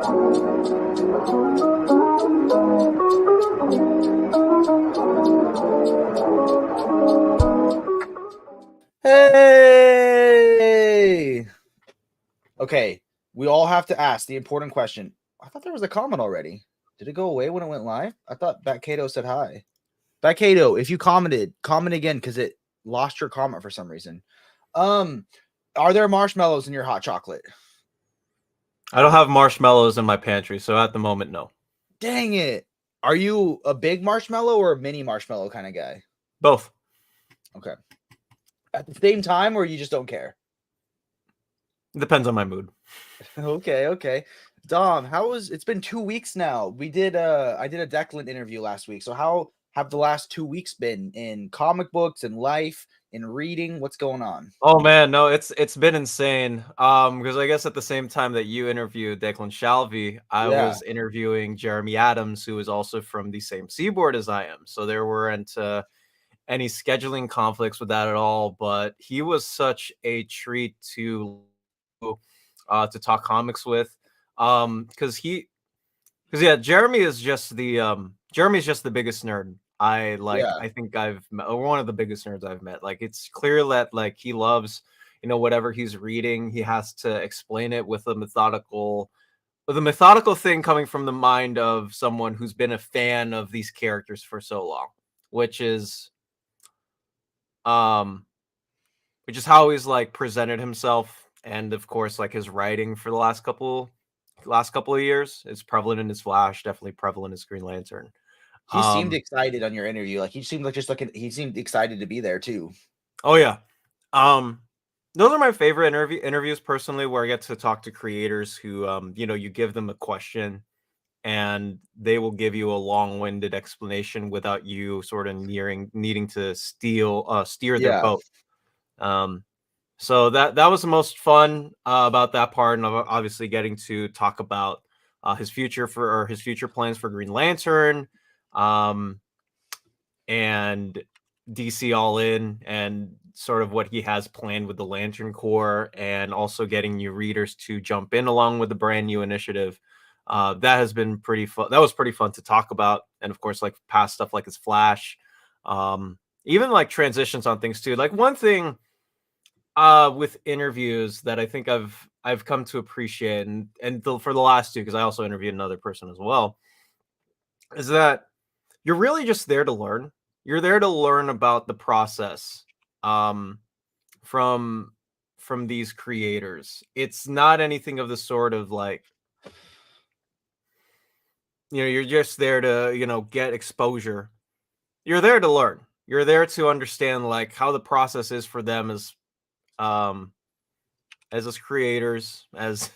Hey! Okay, we all have to ask the important question. I thought there was a comment already. Did it go away when it went live? I thought Batkato said hi. Batkato, if you commented, comment again because it lost your comment for some reason. Are there marshmallows in your hot chocolate? I don't have marshmallows in my pantry, so at the moment, no. Dang it. Are you a big marshmallow or a mini marshmallow kind of guy? Both. Okay. At the same time, or you just don't care? Depends on my mood. Okay. Dom, it's been 2 weeks now. I did a Declan interview last week. So how have the last 2 weeks been in comic books and life, in reading? What's going on? Oh man, no, it's been insane. Because I guess at the same time that you interviewed Declan Shalvey, I Yeah. was interviewing Jeremy Adams, who is also from the same seaboard as I am. So there weren't any scheduling conflicts with that at all. But he was such a treat to talk comics with. Because yeah, Jeremy's just the biggest nerd. Yeah. I think I've met, or one of the biggest nerds I've met. Like it's clear that like he loves, whatever he's reading, he has to explain it with a methodical thing coming from the mind of someone who's been a fan of these characters for so long, which is um which is how he's like presented himself, and of course like his writing for the last couple of years is prevalent in his Flash, definitely prevalent in his Green Lantern. He seemed Um, excited on your interview. Like he seemed like he seemed excited to be there too. oh yeah. Um, those are my favorite interviews personally, where I get to talk to creators who, you give them a question and they will give you a long-winded explanation without you sort of needing to steer their Yeah. boat. Um, so that was the most fun about that part, and obviously getting to talk about his future plans for Green Lantern, um, and DC All In, and sort of what he has planned with the Lantern Corps, and also getting new readers to jump in along with the brand new initiative. That has been pretty fun. That was pretty fun to talk about, and of course, like past stuff like his Flash, even like transitions on things too. Like one thing with interviews that I think I've come to appreciate, for the last two, because I also interviewed another person as well, is that you're really just there to learn. You're there to learn about the process, um, from these creators. It's not anything of the sort of like, you're just there to get exposure. You're there to learn. You're there to understand like how the process is for them um as us creators, as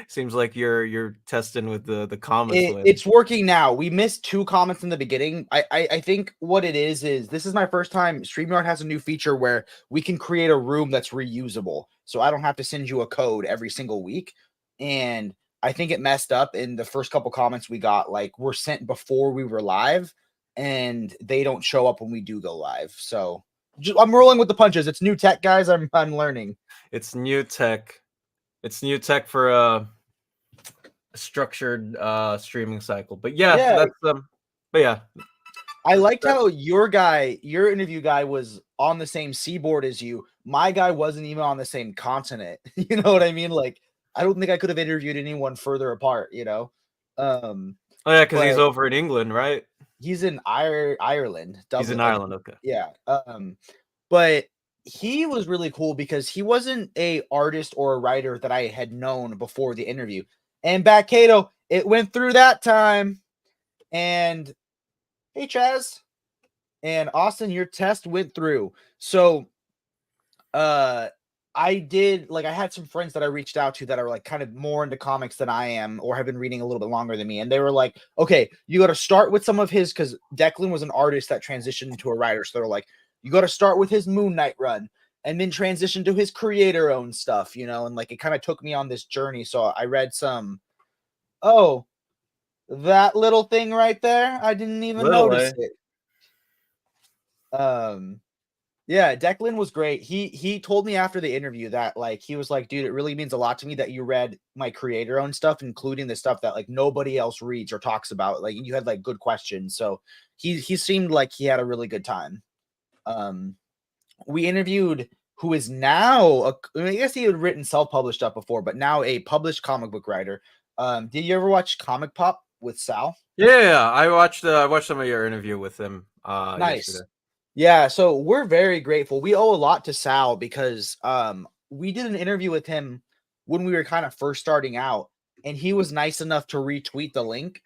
seems like you're testing with the comments win. It's working now. We missed 2 comments in the beginning. I think what it is this is my first time. StreamYard has a new feature where we can create a room that's reusable. So I don't have to send you a code every single week. And I think it messed up in the first couple comments we got, like were sent before we were live, and they don't show up when we do go live. So I'm rolling with the punches. It's new tech, guys. I'm learning. It's new tech. It's new tech for a structured streaming cycle. But yeah, Yeah, that's but yeah. I liked That, how your interview guy was on the same seaboard as you. My guy wasn't even on the same continent. You know what I mean? Like, I don't think I could have interviewed anyone further apart, you know? Um, oh yeah, because he's but over in England, right? he's in Ireland, He's in Dublin. Ireland, okay. Yeah. But he was really cool because he wasn't a artist or a writer that I had known before the interview. And back Cato, it went through that time. And hey, Chaz. And Austin, your test went through. So I had some friends that I reached out to that are like kind of more into comics than I am, or have been reading a little bit longer than me. And they were like, okay, you got to start with some of his, because Declan was an artist that transitioned into a writer. So they're like, you got to start with his Moon Knight run and then transition to his creator owned stuff, and like it kind of took me on this journey. So I read oh, that little thing right there. I didn't even notice Literally. it. Um Yeah, Declan was great. He told me after the interview that like he was like, dude, it really means a lot to me that you read my creator-owned stuff, including the stuff that like nobody else reads or talks about. Like you had like good questions. So he seemed like he had a really good time. We interviewed who is now I guess he had written self-published stuff before, but now a published comic book writer. Did you ever watch Comic Pop with Sal? Yeah, I watched some of your interview with him yesterday. Nice. Yeah, so we're very grateful. We owe a lot to Sal because we did an interview with him when we were kind of first starting out, and he was nice enough to retweet the link,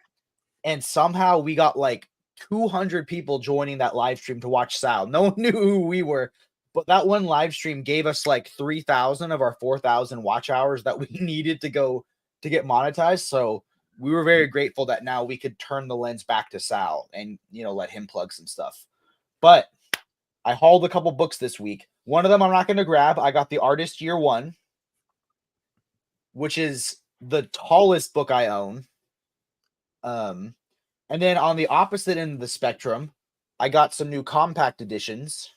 and somehow we got like 200 people joining that live stream to watch Sal. No one knew who we were, but that one live stream gave us like 3,000 of our 4,000 watch hours that we needed to go to get monetized. So we were very grateful that now we could turn the lens back to Sal and let him plug some stuff. But I hauled a couple books this week. One of them I'm not going to grab. I got The Artist Year One, which is the tallest book I own. And then on the opposite end of the spectrum, I got some new compact editions.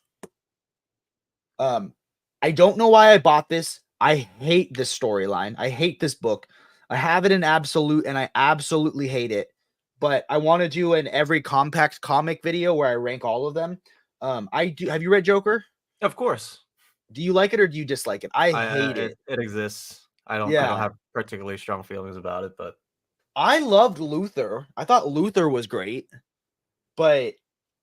I don't know why I bought this. I hate this storyline. I hate this book. I have it in absolute, and I absolutely hate it. But I want to do an every compact comic video where I rank all of them. I do. Have you read Joker? Of course. Do you like it or do you dislike it? I hate it. It exists. I don't Yeah. have particularly strong feelings about it, but I loved Luther. I thought Luther was great, but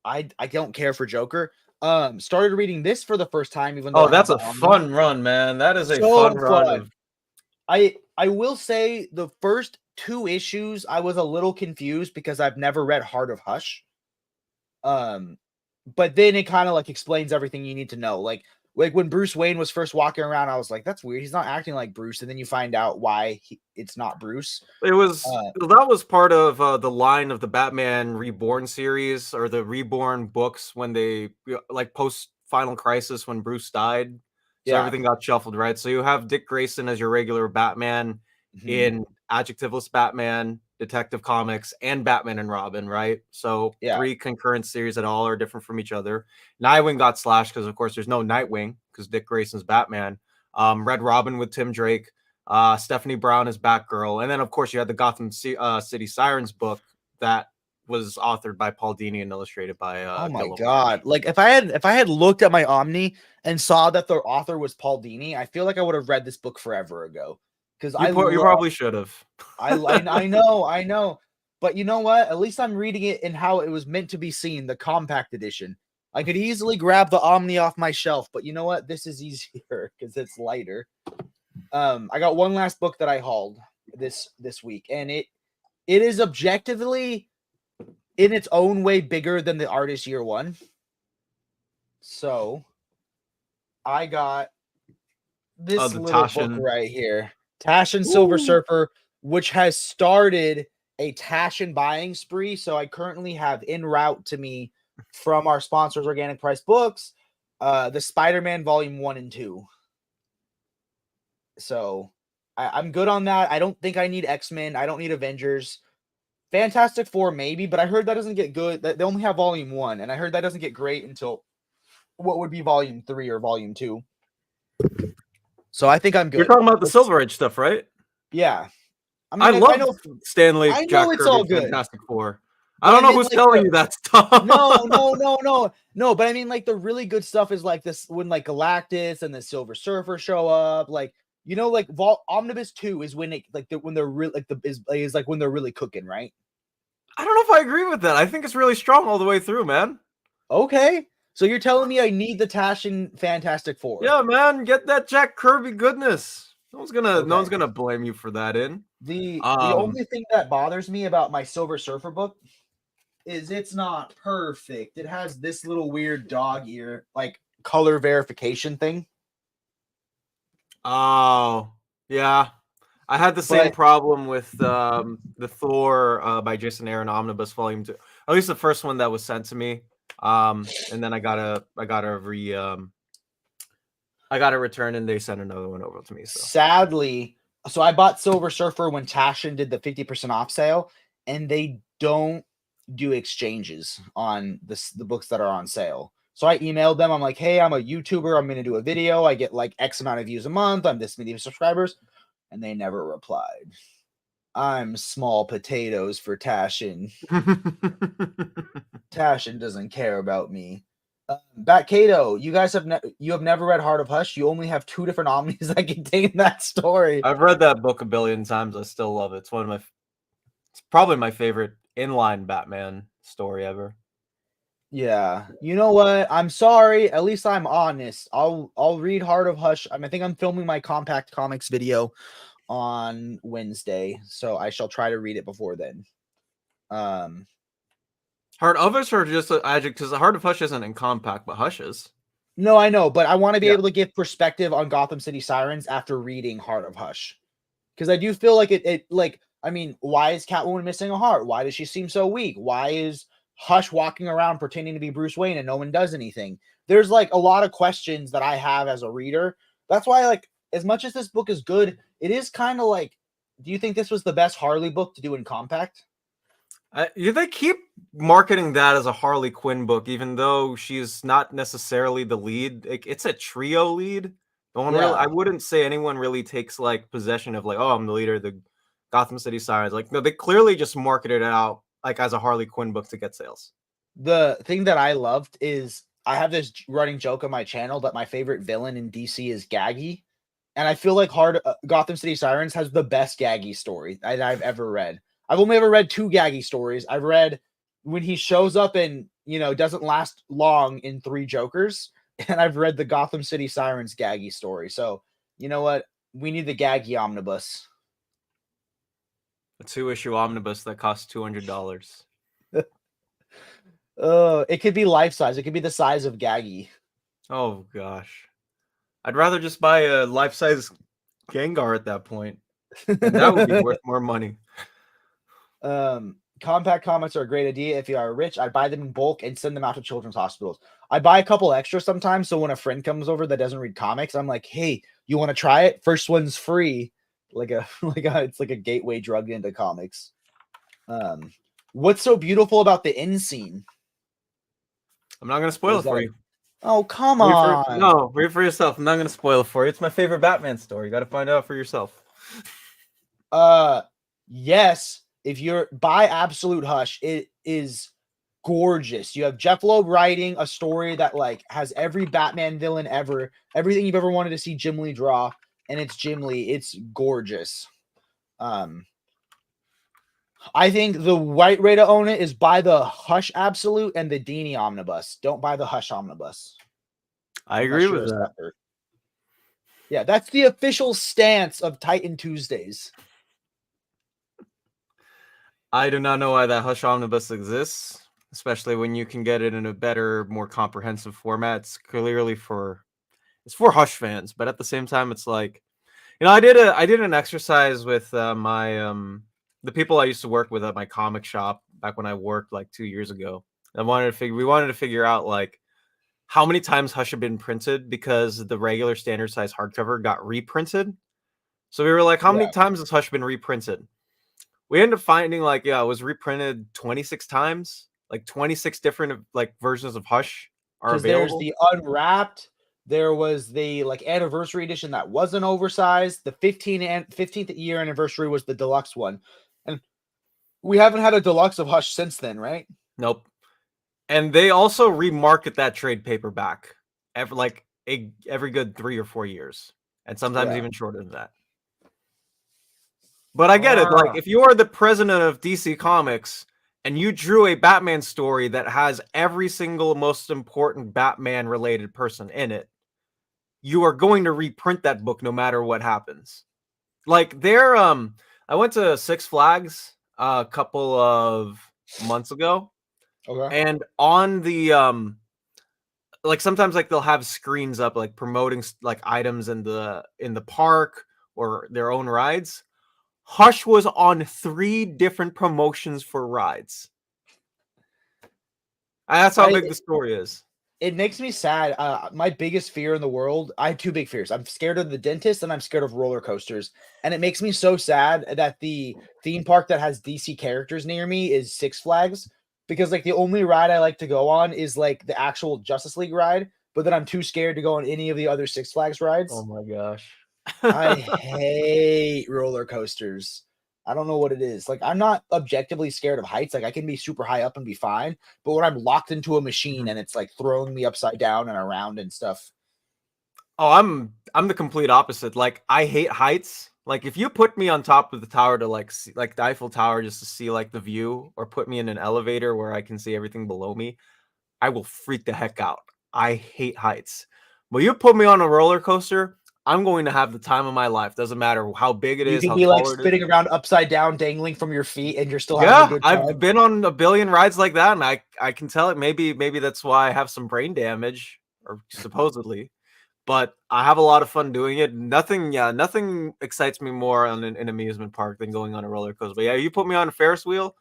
I don't care for Joker. Started reading this for the first time, even though that's a fun run, man. That is a So fun run. I will say the first 2 issues I was a little confused because I've never read Heart of Hush. But then it kind of like explains everything you need to know. Like when Bruce Wayne was first walking around, I was like, that's weird. He's not acting like Bruce. And then you find out why it's not Bruce. It was that was part of the line of the Batman Reborn series or the Reborn books when they like post Final Crisis when Bruce died. So Yeah. everything got shuffled, right? So you have Dick Grayson as your regular Batman in Adjectiveless Batman, Detective Comics, and Batman and Robin, right? So 3 concurrent series that all are different from each other. Nightwing got slashed because, of course, there's no Nightwing because Dick Grayson's Batman. Red Robin with Tim Drake. Stephanie Brown is Batgirl. And then, of course, you had the Gotham City Sirens book that was authored by Paul Dini and illustrated by oh my Gilliam God. Marsh. Like if I had looked at my Omni and saw that the author was Paul Dini, I feel like I would have read this book forever ago. Because you probably should have. I know. But you know what? At least I'm reading it in how it was meant to be seen, the compact edition. I could easily grab the Omni off my shelf, but you know what? This is easier because it's lighter. I got one last book that I hauled this week, and it is objectively in its own way bigger than the Artist Year One. So I got this little book right here. Taschen Silver Surfer, which has started a Taschen buying spree. So I currently have en route to me from our sponsors, Organic Price Books, the Spider-Man Volume 1 and 2. So I'm good on that. I don't think I need X-Men. I don't need Avengers. Fantastic Four, maybe, but I heard that doesn't get good. They only have Volume 1, and I heard that doesn't get great until what would be Volume 3 or Volume 2. So I think I'm good. You're talking about the Silver Age stuff, right? Yeah. I mean, I love Stanley, Jack it's Kirby, all good. Fantastic Four. I don't know who's telling you that stuff. No. But I mean, like the really good stuff is like this when like Galactus and the Silver Surfer show up. Like like Omnibus 2 is when it when they're really is like when they're really cooking, right? I don't know if I agree with that. I think it's really strong all the way through, man. Okay. So you're telling me I need the Taschen Fantastic Four? Yeah, man, get that Jack Kirby goodness. No one's gonna blame you for that. The only thing that bothers me about my Silver Surfer book is it's not perfect. It has this little weird dog ear like color verification thing. Oh, yeah. I had the same problem with the Thor by Jason Aaron Omnibus Volume 2. At least the first one that was sent to me. And then I gotta return, and they sent another one over to me. So sadly, I bought Silver Surfer when Taschen did the 50% off sale, and they don't do exchanges on the books that are on sale. So I emailed them. I'm like, hey, I'm a YouTuber. I'm going to do a video. I get like X amount of views a month. I'm this many subscribers. And they never replied. I'm small potatoes for Tashin. Tashin doesn't care about me. Batkato, you guys have never read Heart of Hush. You only have 2 different omnis that contain that story. I've read that book a billion times. I still love it. It's probably my favorite inline Batman story ever. Yeah, you know what? I'm sorry. At least I'm honest. I'll read Heart of Hush. I think I'm filming my compact comics video on Wednesday, so I shall try to read it before then. Heart of Hush or just an adjective? Because the Heart of Hush isn't in compact, but Hush is. No, I know, but I want to be able to give perspective on Gotham City Sirens after reading Heart of Hush, because I do feel like it like, I mean, why is Catwoman missing a heart? Why does she seem so weak? Why is Hush walking around pretending to be Bruce Wayne and no one does anything? There's like a lot of questions that I have as a reader. That's why, like, as much as this book is good, it is kind of like, do you think this was the best Harley book to do in compact? They keep marketing that as a Harley Quinn book, even though she's not necessarily the lead. It's a trio lead. No one really. I wouldn't say anyone really takes like possession of like, oh, I'm the leader of the Gotham City Sirens. Like, no, they clearly just marketed it out like as a Harley Quinn book to get sales. The thing that I loved is I have this running joke on my channel that my favorite villain in DC is Gaggy, and I feel like Gotham City Sirens has the best Gaggy story that I've ever read. I've only ever read 2 Gaggy stories. I've read when he shows up and, you know, doesn't last long in 3 Jokers, and I've read the Gotham City Sirens Gaggy story. So, you know what? We need the Gaggy Omnibus. A 2-issue omnibus that costs $200. It could be life size. It could be the size of Gaggy. Oh gosh, I'd rather just buy a life size Gengar at that point, and that would be worth more money. Compact comics are a great idea. If you are rich, I'd buy them in bulk and send them out to children's hospitals. I buy a couple extra sometimes, so when a friend comes over that doesn't read comics, I'm like, hey, you want to try it? First one's free. It's like a gateway drug into comics. What's so beautiful about the end scene? I'm not gonna spoil it for you. Oh, come on. Read for yourself. I'm not gonna spoil it for you. It's my favorite Batman story. You got to find out for yourself. Yes. If you're by Absolute Hush, it is gorgeous. You have Jeff Loeb writing a story that like has every Batman villain ever, everything you've ever wanted to see Jim Lee draw, and it's Jim Lee. It's gorgeous. I think the right way to own it is buy the Hush Absolute and the Dini Omnibus. Don't buy the Hush Omnibus. I agree with that. Yeah, that's the official stance of Titan Tuesdays. I do not know why that Hush Omnibus exists, especially when you can get it in a better, more comprehensive format. It's clearly for Hush fans, but at the same time, it's like, you know, I did an exercise with the people I used to work with at my comic shop back when I worked like 2 years ago. We wanted to figure out like how many times Hush had been printed because the regular standard size hardcover got reprinted. So we were like, how many times has Hush been reprinted? We ended up finding like, it was reprinted 26 times, like 26 different like versions of Hush are available. There's the unwrapped. There was the like anniversary edition that wasn't oversized. The 15th year anniversary was the deluxe one. And we haven't had a deluxe of Hush since then, right? Nope. And they also remarket that trade paperback every good 3 or 4 years, and sometimes even shorter than that. But I get it. Like, if you are the president of DC Comics and you drew a Batman story that has every single most important Batman-related person in it, you are going to reprint that book no matter what happens. Like, I went to Six Flags a couple of months ago. Okay. And on the like sometimes like they'll have screens up like promoting like items in the park or their own rides. Hush was on 3 different promotions for rides. That's how big the story is. It makes me sad. My biggest fear in the world, I have 2 big fears. I'm scared of the dentist and I'm scared of roller coasters. And it makes me so sad that the theme park that has DC characters near me is Six Flags. because like the only ride I like to go on is like the actual Justice League ride, but then I'm too scared to go on any of the other Six Flags Oh rides. my gosh. I hate roller coasters. I don't know what it is. Like, I'm not objectively scared of heights. Like, I can be super high up and be fine. But when I'm locked into a machine Mhm. and it's like throwing me upside down and around and stuff. Oh, I'm the complete opposite. Like I hate heights. Like if you put me on top of the tower to like see, like the Eiffel Tower just to see like the view, or put me in an elevator where I can see everything below me, I will freak the heck out. I hate heights. But you put me on a roller coaster, I'm going to have the time of my life. Doesn't matter how big it You is, can how be like tall it is. spinning around upside down, dangling from your feet, and you're still having a Yeah, good I've time. been on a billion rides like that, and I can tell it. Maybe that's why I have some brain damage, or supposedly. But I have a lot of fun doing it. Nothing excites me more on an amusement park than going on a roller coaster. But yeah, you put me on a Ferris wheel,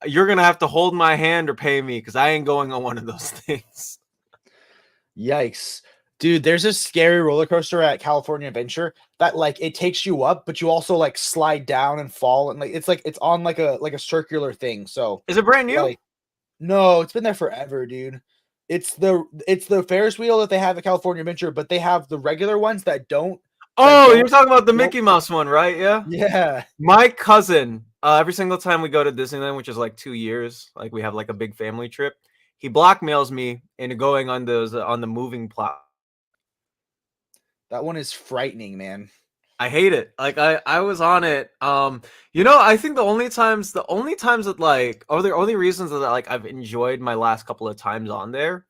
you're gonna have to hold my hand or pay me because I ain't going on one of those things. Yikes. Dude, there's this scary roller coaster at California Adventure that like it takes you up, but you also like slide down and fall, and like it's on like a circular thing. So Is it brand new? like no, it's been there forever, dude. It's the Ferris wheel that they have at California Adventure, but they have the regular ones that Oh, you're don't talking about the don't Mickey Mouse one, right? Yeah. yeah. My cousin, every single time we go to Disneyland, which is like 2 years, like we have like a big family trip, he blackmails me into going on those on the moving platform. That one is frightening, man. I hate it. Like I was on it. I think the only times that like, or the only reasons that like I've enjoyed my last couple of times on there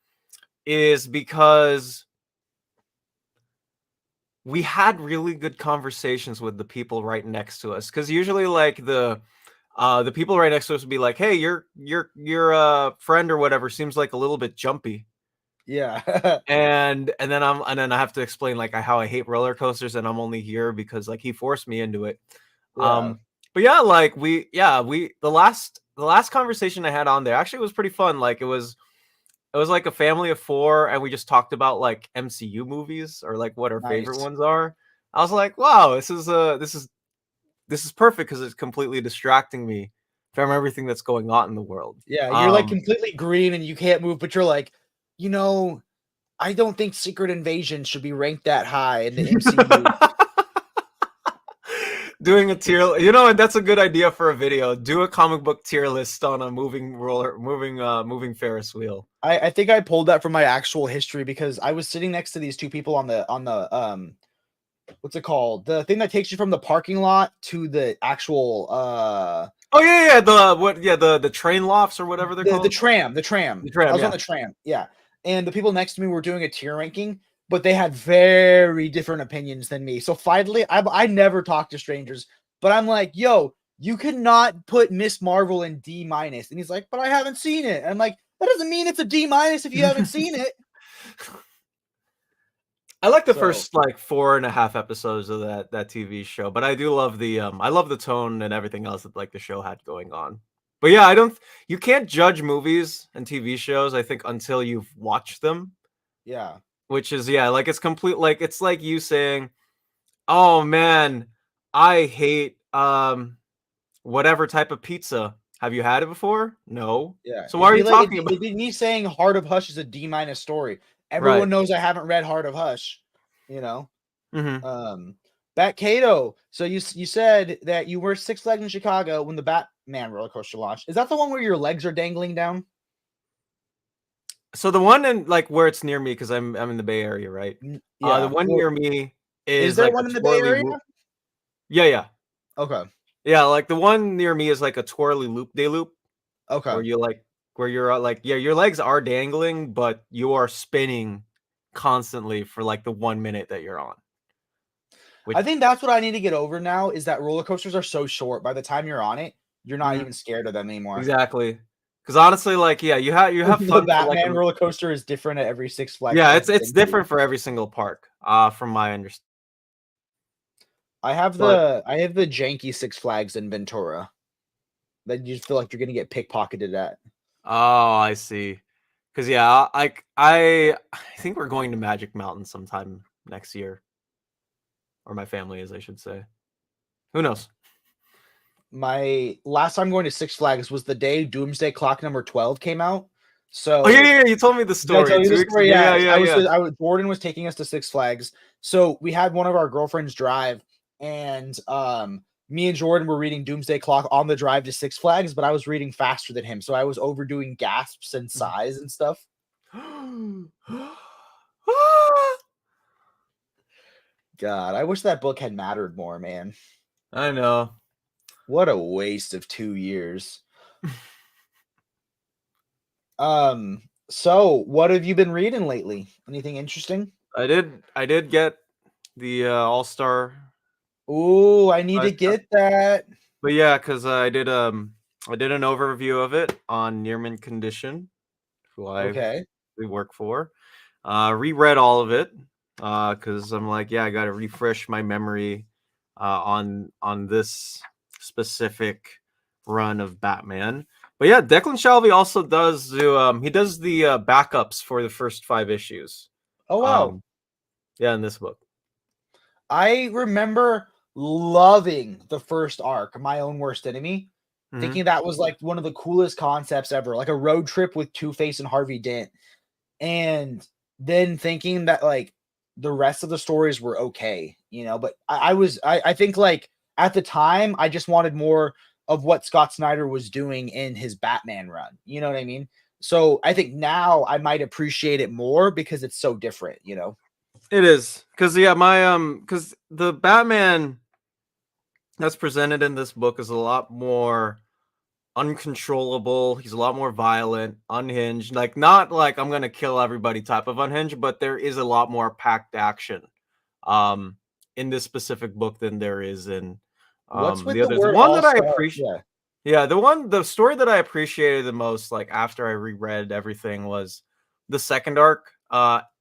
is because we had really good conversations with the people right next to us. Because usually like the people right next to us would be like, "Hey, your friend or whatever seems like a little bit jumpy." Yeah. And then I have to explain like how I hate roller coasters and I'm only here because like he forced me into it. Yeah. But yeah, like we the last conversation I had on there actually was pretty fun. Like it was like a family of four, and we just talked about like MCU movies or like what our favorite Nice. ones are. I was like, wow, this is perfect because it's completely distracting me from everything that's going on in the world. Yeah, you're like completely green and you can't move, but you're like, you know, I don't think Secret Invasion should be ranked that high in the MCU. Doing a tier, and that's a good idea for a video. Do a comic book tier list on a moving Ferris wheel. I think I pulled that from my actual history because I was sitting next to these two people on the what's it called? The thing that takes you from the parking lot to the actual Oh yeah, the train lofts or whatever they're the called. tram, The I tram, was on yeah. the tram, yeah. And the people next to me were doing a tier ranking, but they had very different opinions than me. So finally, I never talk to strangers, but I'm like, yo, you cannot put Miss Marvel in D minus. And he's like, but I haven't seen it. And I'm like, that doesn't mean it's a D minus if you haven't seen it. I like the So first like 4.5 episodes of that TV show, but I do love the tone and everything else that like the show had going on. But yeah, you can't judge movies and TV shows, I think, until you've watched them, yeah. which is, yeah, like it's like you saying, "Oh man, I hate whatever type of pizza. Have you had it before?" No. Yeah, So why are you talking about? it'd be me saying Heart of Hush is a D minus story. Right. Everyone knows I haven't read Heart of Hush, you know. Mhm. Bat Cato. So you said that you were Six Flags in Chicago when the Batman roller coaster launched. Is that the one where your legs are dangling down? So the one in like where it's near me, because I'm in the Bay Area, right? The Yeah. one Well, near me is is there like a one in the Bay twirly Area? loop. Yeah, yeah. Okay. Yeah, like the one near me is like a twirly loop de loop Okay. where you're like, yeah, your legs are dangling, but you are spinning constantly for like the 1 minute that you're on. Which I think that's what I need to get over now is that roller coasters are so short. By the time you're on it, you're not Mhm, even scared of them anymore. exactly. Because honestly, like, yeah, you have The fun for like Batman roller coaster is different at every Six Flags yeah, I've it's been to. different for every single park, from my understanding. But I have the janky Six Flags in Ventura that you just feel like you're gonna get pickpocketed at. oh, I see. Because yeah, I think we're going to Magic Mountain sometime next year, or my family is, I should say. Who knows? my last time going to Six Flags was the day Doomsday Clock number 12 came out. Oh yeah, So yeah, you told me the did I tell story you the 2 weeks ago. story? Yeah, Yeah, yeah, yeah. Jordan was taking us to Six Flags. So we had one of our girlfriends drive, and me and Jordan were reading Doomsday Clock on the drive to Six Flags, but I was reading faster than him, so I was overdoing gasps and sighs and stuff. God, I wish that book had mattered more, man. I know. What a waste of 2 years. So what have you been reading lately? Anything interesting? I did get the All-Star. Ooh, I need to get that. But yeah, because I did an overview of it on Nearman Condition, who I Okay. work for. Reread all of it because I'm like, yeah, I got to refresh my memory on this specific run of Batman. But yeah, Declan Shalvey also does he does the backups for the first 5 issues. Oh wow. Yeah, in this book. I remember loving the first arc, My Own Worst Enemy, thinking that was like one of the coolest concepts ever, like a road trip with Two-Face and Harvey Dent. And then thinking that like the rest of the stories were okay, but I think like at the time I just wanted more of what Scott Snyder was doing in his Batman run. You know what I mean? So I think now I might appreciate it more because it's so different, It is because yeah, my because the Batman that's presented in this book is a lot more uncontrollable. He's a lot more violent, unhinged. Like not like I'm gonna kill everybody type of unhinged, but there is a lot more packed action in this specific book than there is in What's with the the others. word One that I all-star? appreciate. Yeah. Yeah, the story that I appreciated the most, like after I reread everything, was the second arc,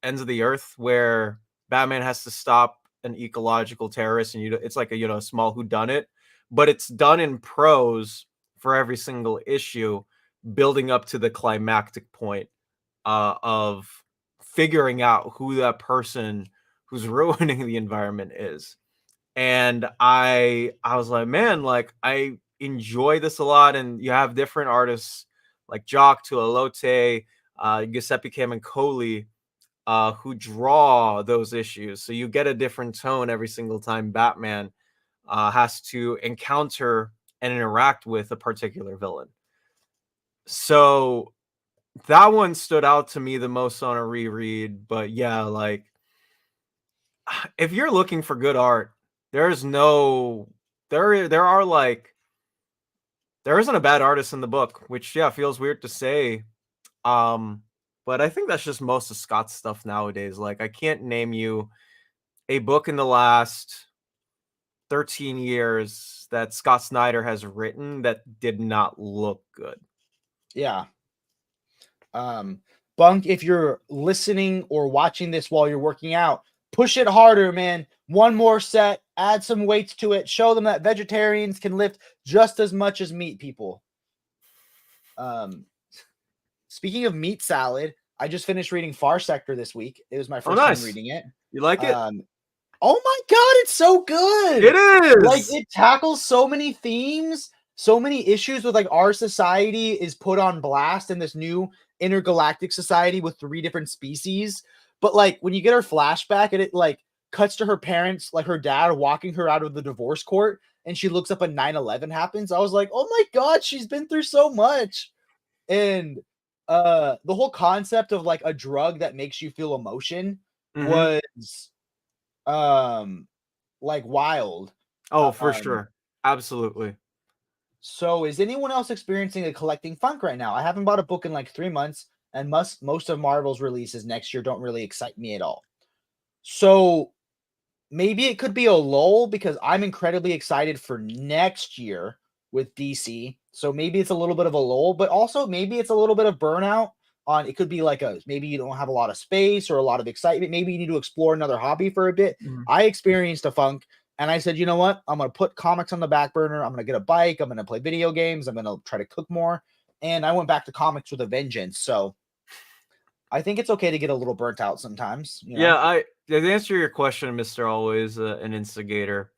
Ends of the Earth, where Batman has to stop an ecological terrorist, and it's like a small whodunit, but it's done in prose for every single issue, building up to the climactic point of figuring out who that person who's ruining the environment is. And I was like, man, like I enjoy this a lot. And you have different artists like Jock Tualote, Giuseppe Camuncoli, who draw those issues. So you get a different tone every single time Batman has to encounter and interact with a particular villain. So that one stood out to me the most on a reread. But yeah, like if you're looking for good art, there's no there are like there isn't a bad artist in the book, which yeah, feels weird to say. But I think that's just most of Scott's stuff nowadays. Like I can't name you a book in the last 13 years that Scott Snyder has written that did not look good. Yeah. Bunk, if you're listening or watching this while you're working out, push it harder, man. One more set, add some weights to it, show them that vegetarians can lift just as much as meat people. Speaking of meat salad, I just finished reading Far Sector this week. It was my first time reading it. You like it? Oh my god, it's so good. It is. Like it tackles so many themes, so many issues with like our society is put on blast in this new intergalactic society with 3 different species. But like when you get her flashback and it like cuts to her parents, like her dad walking her out of the divorce court, and she looks up and 9/11 happens. I was like, oh my god, she's been through so much. And the whole concept of like a drug that makes you feel emotion was like wild. Oh, for sure. Absolutely. So is anyone else experiencing a collecting funk right now? I haven't bought a book in like 3 months, and most of Marvel's releases next year don't really excite me at all. So maybe it could be a lull because I'm incredibly excited for next year with DC. So maybe it's a little bit of a lull, but also maybe it's a little bit of burnout on it could be like maybe you don't have a lot of space or a lot of excitement. Maybe you need to explore another hobby for a bit. I experienced a funk and I said, you know what? I'm going to put comics on the back burner. I'm going to get a bike. I'm going to play video games. I'm going to try to cook more. And I went back to comics with a vengeance. So I think it's okay to get a little burnt out sometimes. Yeah, to answer your question, Mr. Always an Instigator,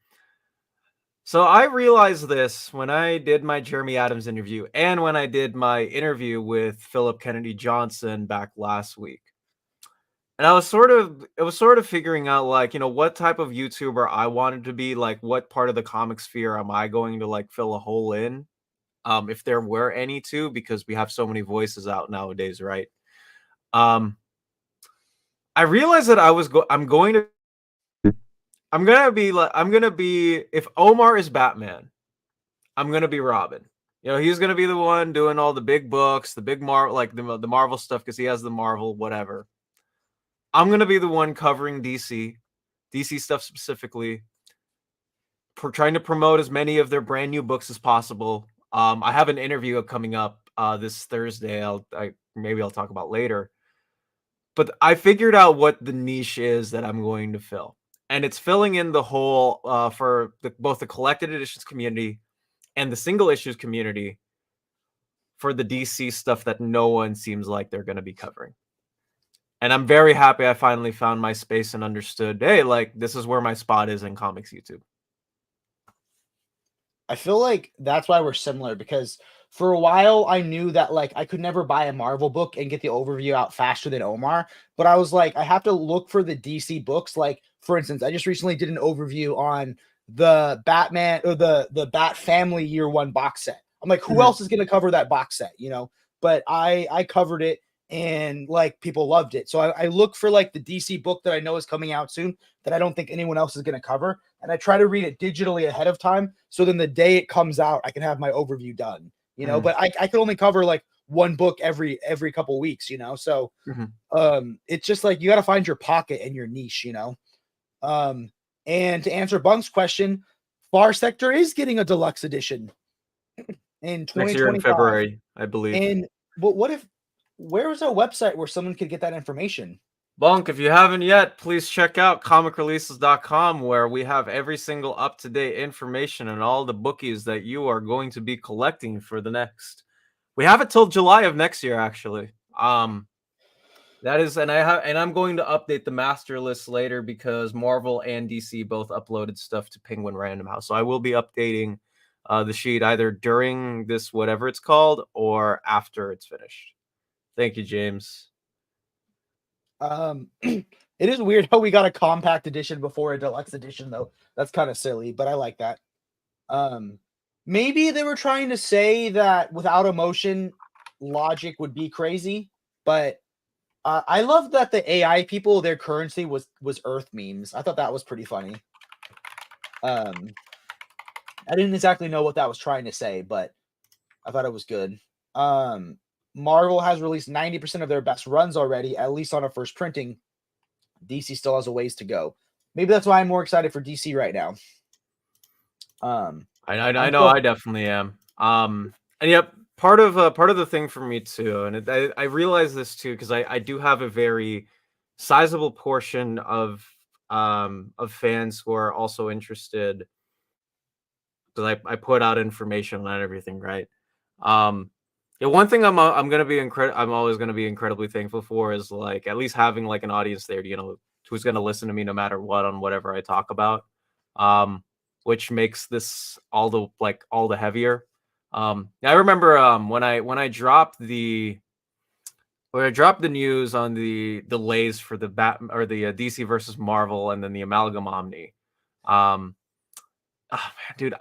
So I realized this when I did my Jeremy Adams interview and when I did my interview with Philip Kennedy Johnson back last week. And it was sort of figuring out like, what type of YouTuber I wanted to be, like what part of the comic sphere am I going to like fill a hole in? If there were any to, because we have so many voices out nowadays, right? Um, I realized that I'm gonna be if Omar is Batman, I'm gonna be Robin. He's gonna be the one doing all the big books, the big like the Marvel stuff because he has the Marvel whatever. I'm gonna be the one covering DC stuff specifically, trying to promote as many of their brand new books as possible. I have an interview coming up this Thursday. Maybe I'll talk about later. But I figured out what the niche is that I'm going to fill, and it's filling in the hole for both the collected editions community and the single issues community for the DC stuff that no one seems like they're going to be covering. And I'm very happy I finally found my space and understood, hey, like this is where my spot is in comics YouTube. I feel like that's why we're similar, because for a while I knew that like I could never buy a Marvel book and get the overview out faster than Omar, but I was like, I have to look for the DC books. Like for instance, I just recently did an overview on the Batman or the Bat Family Year One box set. I'm like, who else is going to cover that box set? But I covered it and like people loved it. So I look for like the DC book that I know is coming out soon that I don't think anyone else is going to cover, and I try to read it digitally ahead of time, so then the day it comes out, I can have my overview done. But I can only cover like one book every couple weeks. So it's just like you got to find your pocket and your niche. And to answer Bunk's question, Far Sector is getting a deluxe edition in 2025. Next year in February, I believe. And but where is a website where someone could get that information? Bunk, if you haven't yet, please check out comicreleases.com, where we have every single up-to-date information and all the bookies that you are going to be collecting for the next. We have it till July of next year, actually. That is, and I'm going to update the master list later because Marvel and DC both uploaded stuff to Penguin Random House. So I will be updating the sheet either during this whatever it's called or after it's finished. Thank you, James. It is weird how we got a compact edition before a deluxe edition, though. That's kind of silly, but I like that. Maybe they were trying to say that without emotion, logic would be crazy, but I love that the AI people, their currency was Earth memes. I thought that was pretty funny. I didn't exactly know what that was trying to say, but I thought it was good. Marvel has released 90% of their best runs already, at least on a first printing. DC still has a ways to go. Maybe that's why I'm more excited for DC right now. I know I definitely am. And yep, part of the thing for me too, and I realize this too because I do have a very sizable portion of fans who are also interested, because I put out information on everything, right? Yeah, one thing I'm always gonna be incredibly thankful for is like at least having like an audience there, who's gonna listen to me no matter what on whatever I talk about, which makes this all the heavier. I remember when I dropped the news on the delays for the DC versus Marvel and then the Amalgam Omni. Oh man, dude,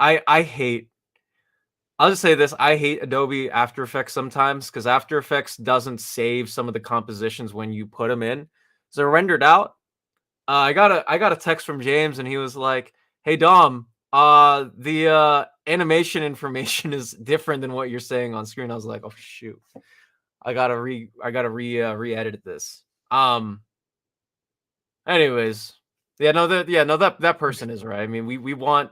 I'll just say this. I hate Adobe After Effects sometimes because After Effects doesn't save some of the compositions when you put them in. So rendered out. I got a text from James and he was like, "Hey Dom, the animation information is different than what you're saying on screen." I was like, "Oh shoot, I gotta re-edit this." Anyways, that person is right. I mean, we want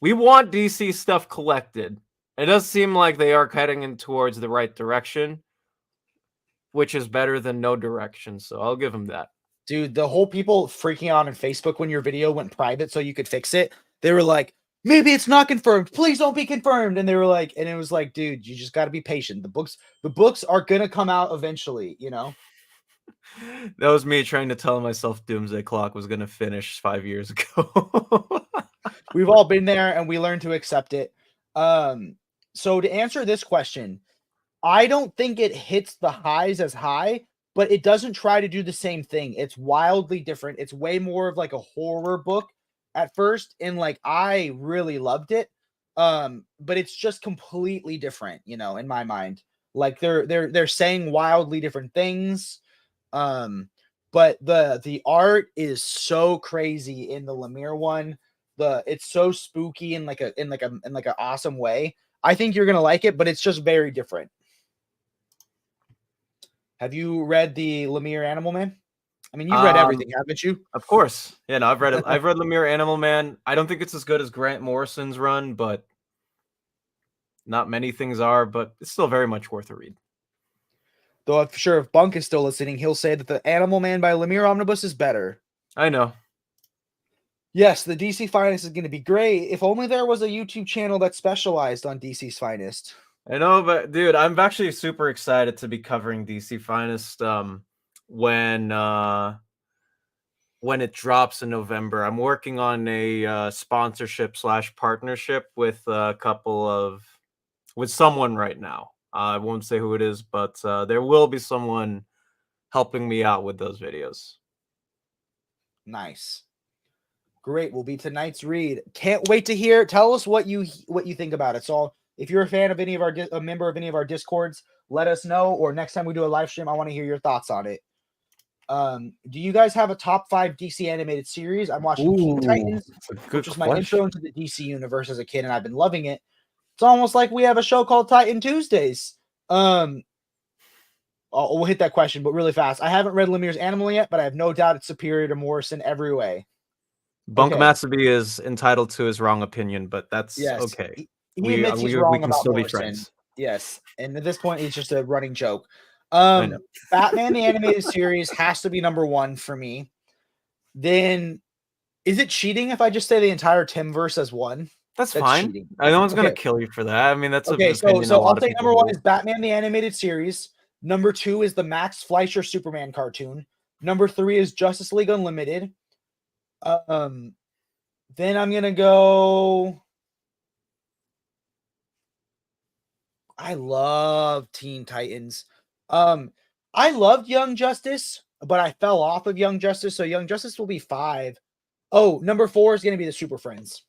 DC stuff collected. It does seem like they are heading in towards the right direction, which is better than no direction. So I'll give them that. Dude, the whole people freaking out on Facebook when your video went private so you could fix it. They were like, maybe it's not confirmed. Please don't be confirmed. And they were like, and it was like, dude, you just got to be patient. The books are going to come out eventually, That was me trying to tell myself Doomsday Clock was gonna finish 5 years ago. We've all been there and we learned to accept it. So to answer this question, I don't think it hits the highs as high, but it doesn't try to do the same thing. It's wildly different. It's way more of like a horror book at first, and like I really loved it. But it's just completely different, in my mind. Like they're saying wildly different things. But the art is so crazy in the Lemire one. It's so spooky in like an awesome way. I think you're gonna like it, but it's just very different. Have you read the Lemire Animal Man? I mean, you've read everything, haven't you? Of course. Yeah, no, I've read it. I've read Lemire Animal Man. I don't think it's as good as Grant Morrison's run, but not many things are, but it's still very much worth a read. Though I'm sure if Bunk is still listening, he'll say that the Animal Man by Lemire Omnibus is better. I know. Yes, the DC Finest is going to be great. If only there was a YouTube channel that specialized on DC's Finest. I know, but dude, I'm actually super excited to be covering DC Finest when it drops in November. I'm working on a sponsorship / partnership with with someone right now. I won't say who it is, but there will be someone helping me out with those videos. Nice. Great. Will be tonight's read. Can't wait to hear. Tell us what you think about it. So if you're a fan of a member of any of our Discords, let us know. Or next time we do a live stream, I want to hear your thoughts on it. Do you guys have a top 5 DC animated series? I'm watching Teen Titans, which was my intro into the DC universe as a kid, and I've been loving it. It's almost like we have a show called Titan Tuesdays. We'll hit that question, but really fast. I haven't read Lemire's Animal yet, but I have no doubt it's superior to Morrison every way. Bunk Matsubi is entitled to his wrong opinion, but that's okay. He admits he's wrong about still Morrison. Be friends. Yes, and at this point, it's just a running joke. Batman the Animated Series has to be number 1 for me. Then, is it cheating if I just say the entire Timverse as 1? That's fine. Cheating. No one's gonna kill you for that. I mean, that's okay. So I'll say number 1 is Batman the Animated Series. Number 2 is the Max Fleischer Superman cartoon. Number 3 is Justice League Unlimited. Then I'm gonna go. I love Teen Titans. I loved Young Justice, but I fell off of Young Justice, so Young Justice will be 5. Oh, number 4 is gonna be the Super Friends.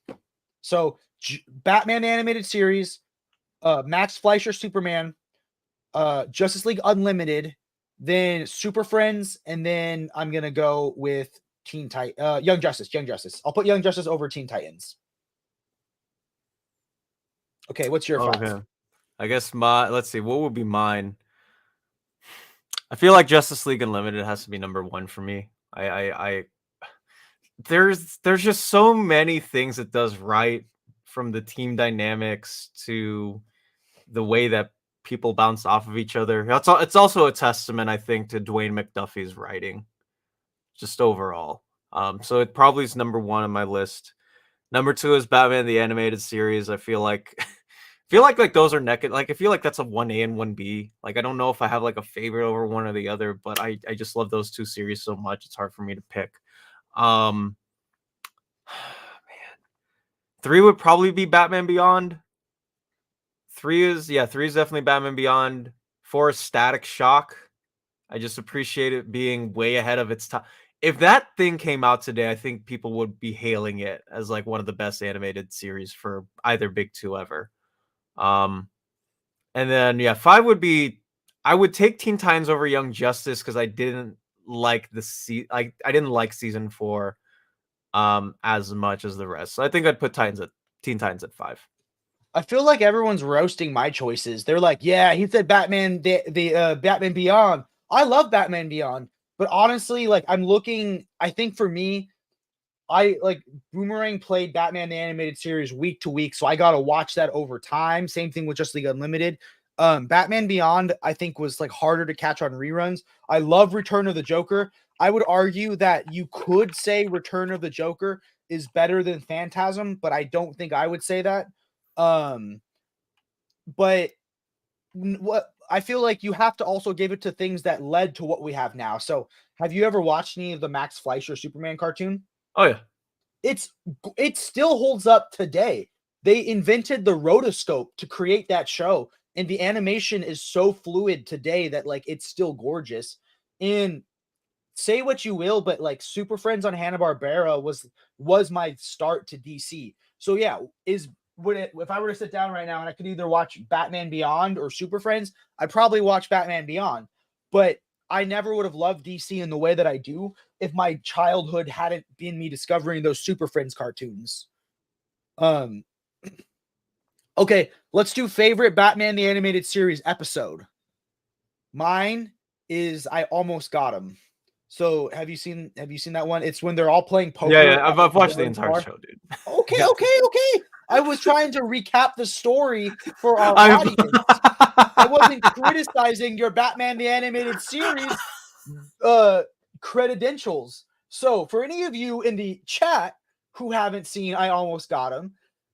So Batman Animated Series, Max Fleischer Superman, Justice League Unlimited, then Super Friends, and then I'm gonna go with Young Justice. I'll put Young Justice over Teen Titans. Okay, what's your 5? Okay. I guess let's see, what would be mine? I feel like Justice League Unlimited has to be number 1 for me. There's just so many things it does right, from the team dynamics to the way that people bounce off of each other. It's also a testament, I think, to Dwayne McDuffie's writing, just overall. So it probably is number 1 on my list. Number 2 is Batman the Animated Series. I feel like like those are naked. Like I feel like that's a 1A and 1B. Like I don't know if I have like a favorite over one or the other, but I just love those 2 series so much. It's hard for me to pick. Man. 3 would probably be Batman Beyond. 3 is definitely Batman Beyond. 4 is Static Shock. I just appreciate it being way ahead of its time. If that thing came out today, I think people would be hailing it as like one of the best animated series for either big 2 ever. And then 5 would be, I would take Teen Titans over Young Justice because I didn't like I didn't like season 4 as much as the rest. So I think I'd put Teen Titans at 5. I feel like everyone's roasting my choices. They're like, yeah, he said Batman, the Batman Beyond. I love Batman Beyond, but honestly, like I think for me, I like Boomerang played Batman the Animated Series week to week, so I got to watch that over time. Same thing with Justice League Unlimited. Batman Beyond, I think, was like harder to catch on reruns. I love Return of the Joker. I would argue that you could say Return of the Joker is better than Phantasm, but I don't think I would say that. But what I feel like you have to also give it to things that led to what we have now. So, have you ever watched any of the Max Fleischer Superman cartoon? Oh yeah. It still holds up today. They invented the rotoscope to create that show, and the animation is so fluid today that like it's still gorgeous. And say what you will, but like Super Friends on Hanna-Barbera was my start to DC. So yeah, if I were to sit down right now and I could either watch Batman Beyond or Super Friends, I'd probably watch Batman Beyond. But I never would have loved DC in the way that I do if my childhood hadn't been me discovering those Super Friends cartoons. Okay, let's do favorite Batman the Animated Series episode. Mine is I Almost Got Him. So have you seen that one? It's when they're all playing poker. Yeah, I've watched the entire show, dude. Okay. I was trying to recap the story for our audience. I wasn't criticizing your Batman the Animated Series credentials. So for any of you in the chat who haven't seen I Almost Got Him,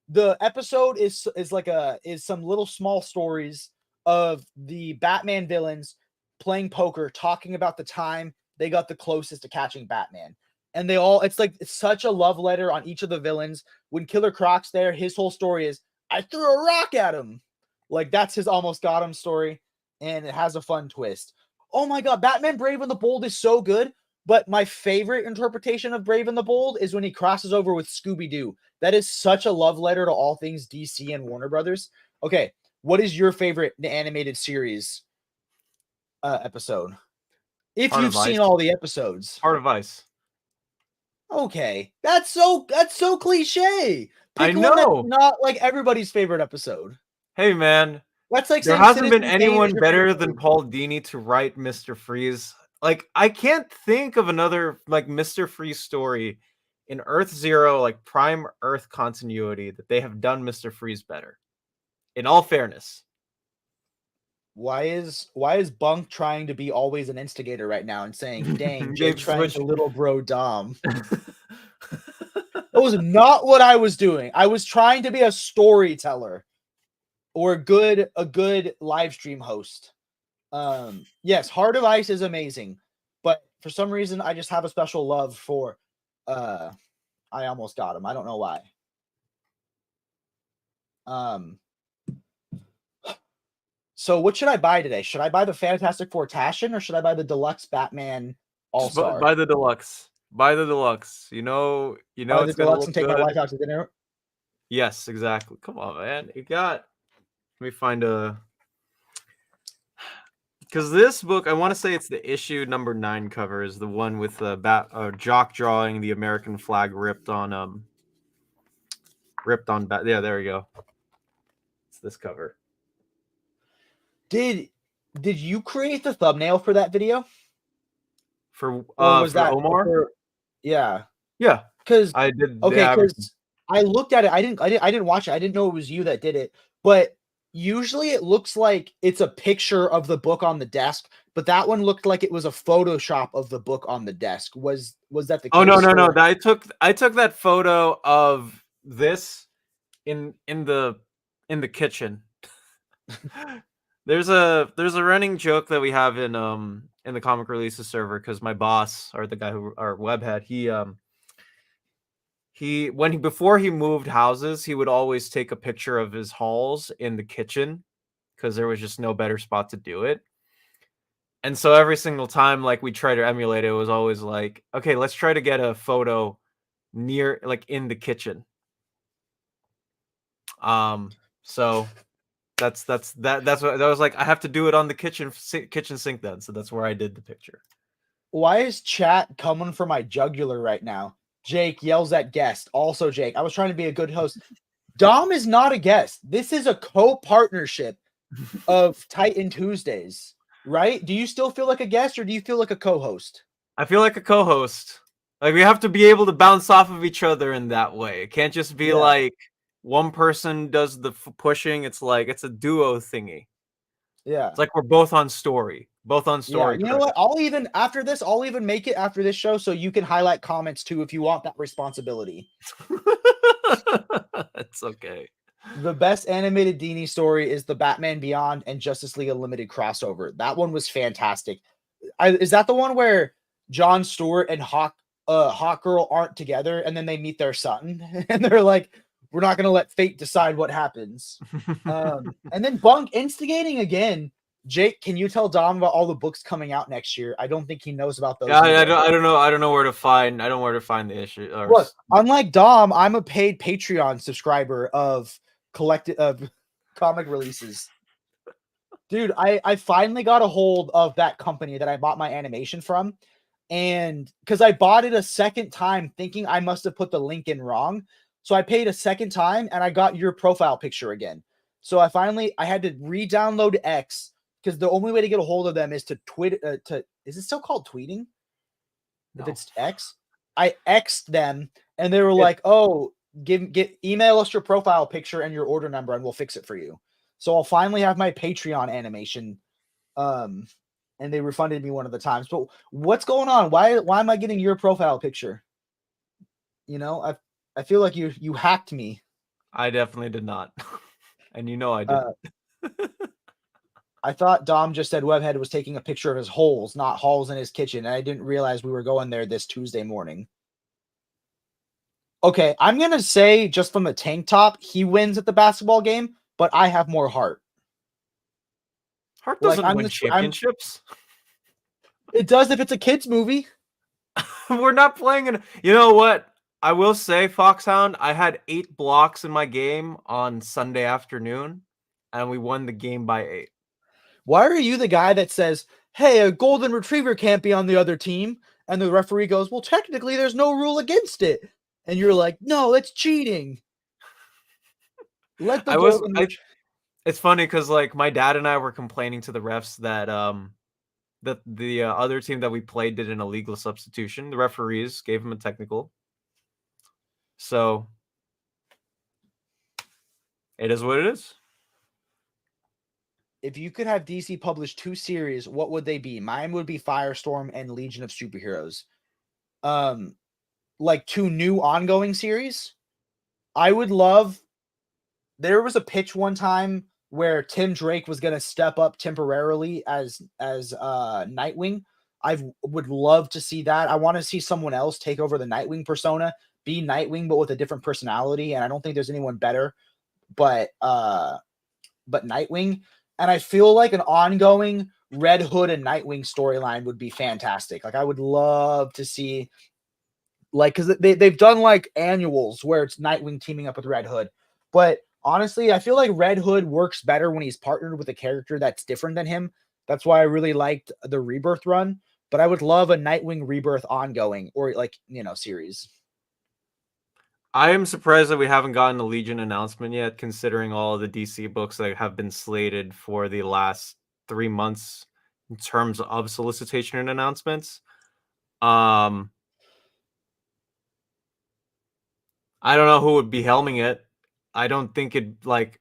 the episode is some little small stories of the Batman villains playing poker, talking about the time they got the closest to catching Batman. And it's such a love letter on each of the villains. When Killer Croc's there, his whole story is, I threw a rock at him. Like, that's his Almost Got Him story. And it has a fun twist. Oh my God, Batman Brave and the Bold is so good. But my favorite interpretation of Brave and the Bold is when he crosses over with Scooby-Doo. That is such a love letter to all things DC and Warner Brothers. Okay, what is your favorite animated series episode? If you've seen all the episodes. Heart of Ice. Okay, that's so cliche. I know. That's not like everybody's favorite episode. Hey man, that's like there hasn't been anyone better than Paul Dini to write Mr. Freeze. Like, I can't think of another like Mr. Freeze story in Earth Zero, like Prime Earth continuity, that they have done Mr. Freeze better. In all fairness. Why is Bunk trying to be always an instigator right now and saying, dang, Jake trying to little bro Dom? That was not what I was doing. I was trying to be a storyteller or a good live stream host. Yes, Heart of Ice is amazing, but for some reason I just have a special love for I Almost Got Him. I don't know why. So what should I buy today? Should I buy the Fantastic Four Taschen or should I buy the deluxe Batman All-Star? Buy the deluxe. Buy the deluxe. You know buy the deluxe and take my wife out to dinner. Yes, exactly. Come on, man. Let me find because this book, I want to say it's the issue number 9 cover, is the one with the Jock drawing the American flag ripped on yeah, there we go. It's this cover. Did you create the thumbnail for that video? For Omar? Yeah. Yeah. Because I did. Okay, because I looked at it. I didn't watch it. I didn't know it was you that did it. But usually it looks like it's a picture of the book on the desk, but that one looked like it was a Photoshop of the book on the desk. Was that the case? Oh no. I took that photo of this in the kitchen. There's a running joke that we have in the comic releases server, because my boss, or the guy who, our webhead, before he moved houses, he would always take a picture of his hauls in the kitchen because there was just no better spot to do it. And so every single time like we try to emulate it, it was always like, okay, let's try to get a photo near, like, in the kitchen. So that's what that was like. I have to do it on the kitchen sink then. So that's where I did the picture. Why is chat coming for my jugular right now? Jake yells at guest. Also, Jake, I was trying to be a good host. Dom is not a guest. This is a co-partnership of Titan Tuesdays, right? Do you still feel like a guest or do you feel like a co-host? I feel like a co-host. Like, we have to be able to bounce off of each other in that way. It can't just be like one person does the pushing. It's like it's a duo thingy. Yeah. It's like we're both on story. Yeah, you know what? I'll even make it after this show so you can highlight comments too if you want that responsibility. It's okay. The best animated Dini story is the Batman Beyond and Justice League Unlimited crossover. That one was fantastic. Is that the one where Jon Stewart and Hawk Girl aren't together, and then they meet their son, and they're like, "We're not gonna let fate decide what happens." And then Bunk instigating again. Jake, can you tell Dom about all the books coming out next year? I don't think he knows about those. Yeah, either. I don't know. I don't know where to find. I don't know where to find the issue. Or Look, unlike Dom, I'm a paid Patreon subscriber of comic releases. Dude, I finally got a hold of that company that I bought my animation from. And because I bought it a second time thinking I must have put the link in wrong. So I paid a second time and I got your profile picture again. So I had to re-download X because the only way to get a hold of them is to tweet is it still called tweeting? No. If it's X, I X'd them and they were like, "Oh, email us your profile picture and your order number and we'll fix it for you." So I'll finally have my Patreon animation. And they refunded me one of the times. But what's going on? Why am I getting your profile picture? You know, I feel like you hacked me. I definitely did not. And you know I did. I thought Dom just said Webhead was taking a picture of his holes, not holes in his kitchen. And I didn't realize we were going there this Tuesday morning. Okay, I'm going to say just from the tank top, he wins at the basketball game, but I have more heart. Heart doesn't win championships. It does if it's a kid's movie. We're not playing in. You know what? I will say, Foxhound, I had 8 blocks in my game on Sunday afternoon, and we won the game by 8. Why are you the guy that says, "Hey, a golden retriever can't be on the other team," and the referee goes, "Well, technically, there's no rule against it," and you're like, "No, that's cheating." Let the golden. It's funny because like my dad and I were complaining to the refs that that the other team that we played did an illegal substitution. The referees gave him a technical. So it is what it is. If you could have DC publish 2 series, what would they be? Mine would be Firestorm and Legion of Superheroes. Like 2 new ongoing series. I would love. There was a pitch one time where Tim Drake was going to step up temporarily as Nightwing. I would love to see that. I want to see someone else take over the Nightwing persona, be Nightwing but with a different personality, and I don't think there's anyone better but Nightwing. And I feel like an ongoing Red Hood and Nightwing storyline would be fantastic. Like I would love to see, like, because they've done like annuals where it's Nightwing teaming up with Red Hood, but honestly, I feel like Red Hood works better when he's partnered with a character that's different than him. That's why I really liked the Rebirth run. But I would love a Nightwing Rebirth ongoing or series. I am surprised that we haven't gotten a Legion announcement yet, considering all of the DC books that have been slated for the last 3 months in terms of solicitation and announcements. I don't know who would be helming it. I don't think it like.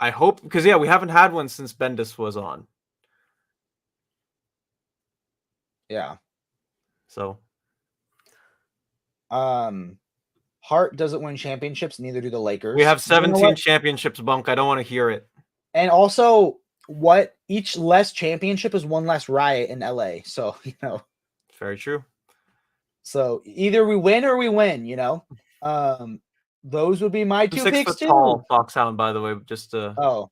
I hope because we haven't had one since Bendis was on. Yeah. So. Hart doesn't win championships, neither do the Lakers. We have 17 championships, Bunk. I don't want to hear it. And also, each less championship is one less riot in LA. So, Very true. So either we win or we win, Those would be my 2 picks too. Tall, Foxhound, by the way, just to... Oh,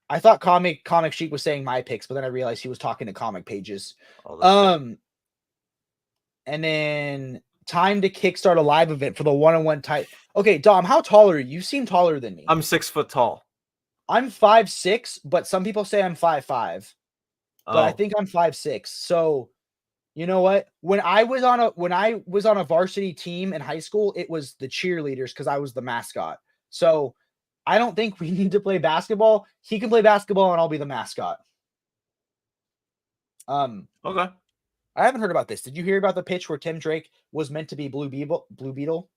I thought Comic Sheik was saying my picks, but then I realized he was talking to comic pages. And then time to kickstart a live event for the 1-on-1 type. Okay, Dom, how tall are you? You seem taller than me. I'm 6 foot tall. I'm 5'6", but some people say I'm 5'5". But I think I'm 5'6". So, you know what? When I was on a varsity team in high school, it was the cheerleaders because I was the mascot. So I don't think we need to play basketball. He can play basketball and I'll be the mascot. Okay. I haven't heard about this. Did you hear about the pitch where Tim Drake was meant to be Blue Beetle?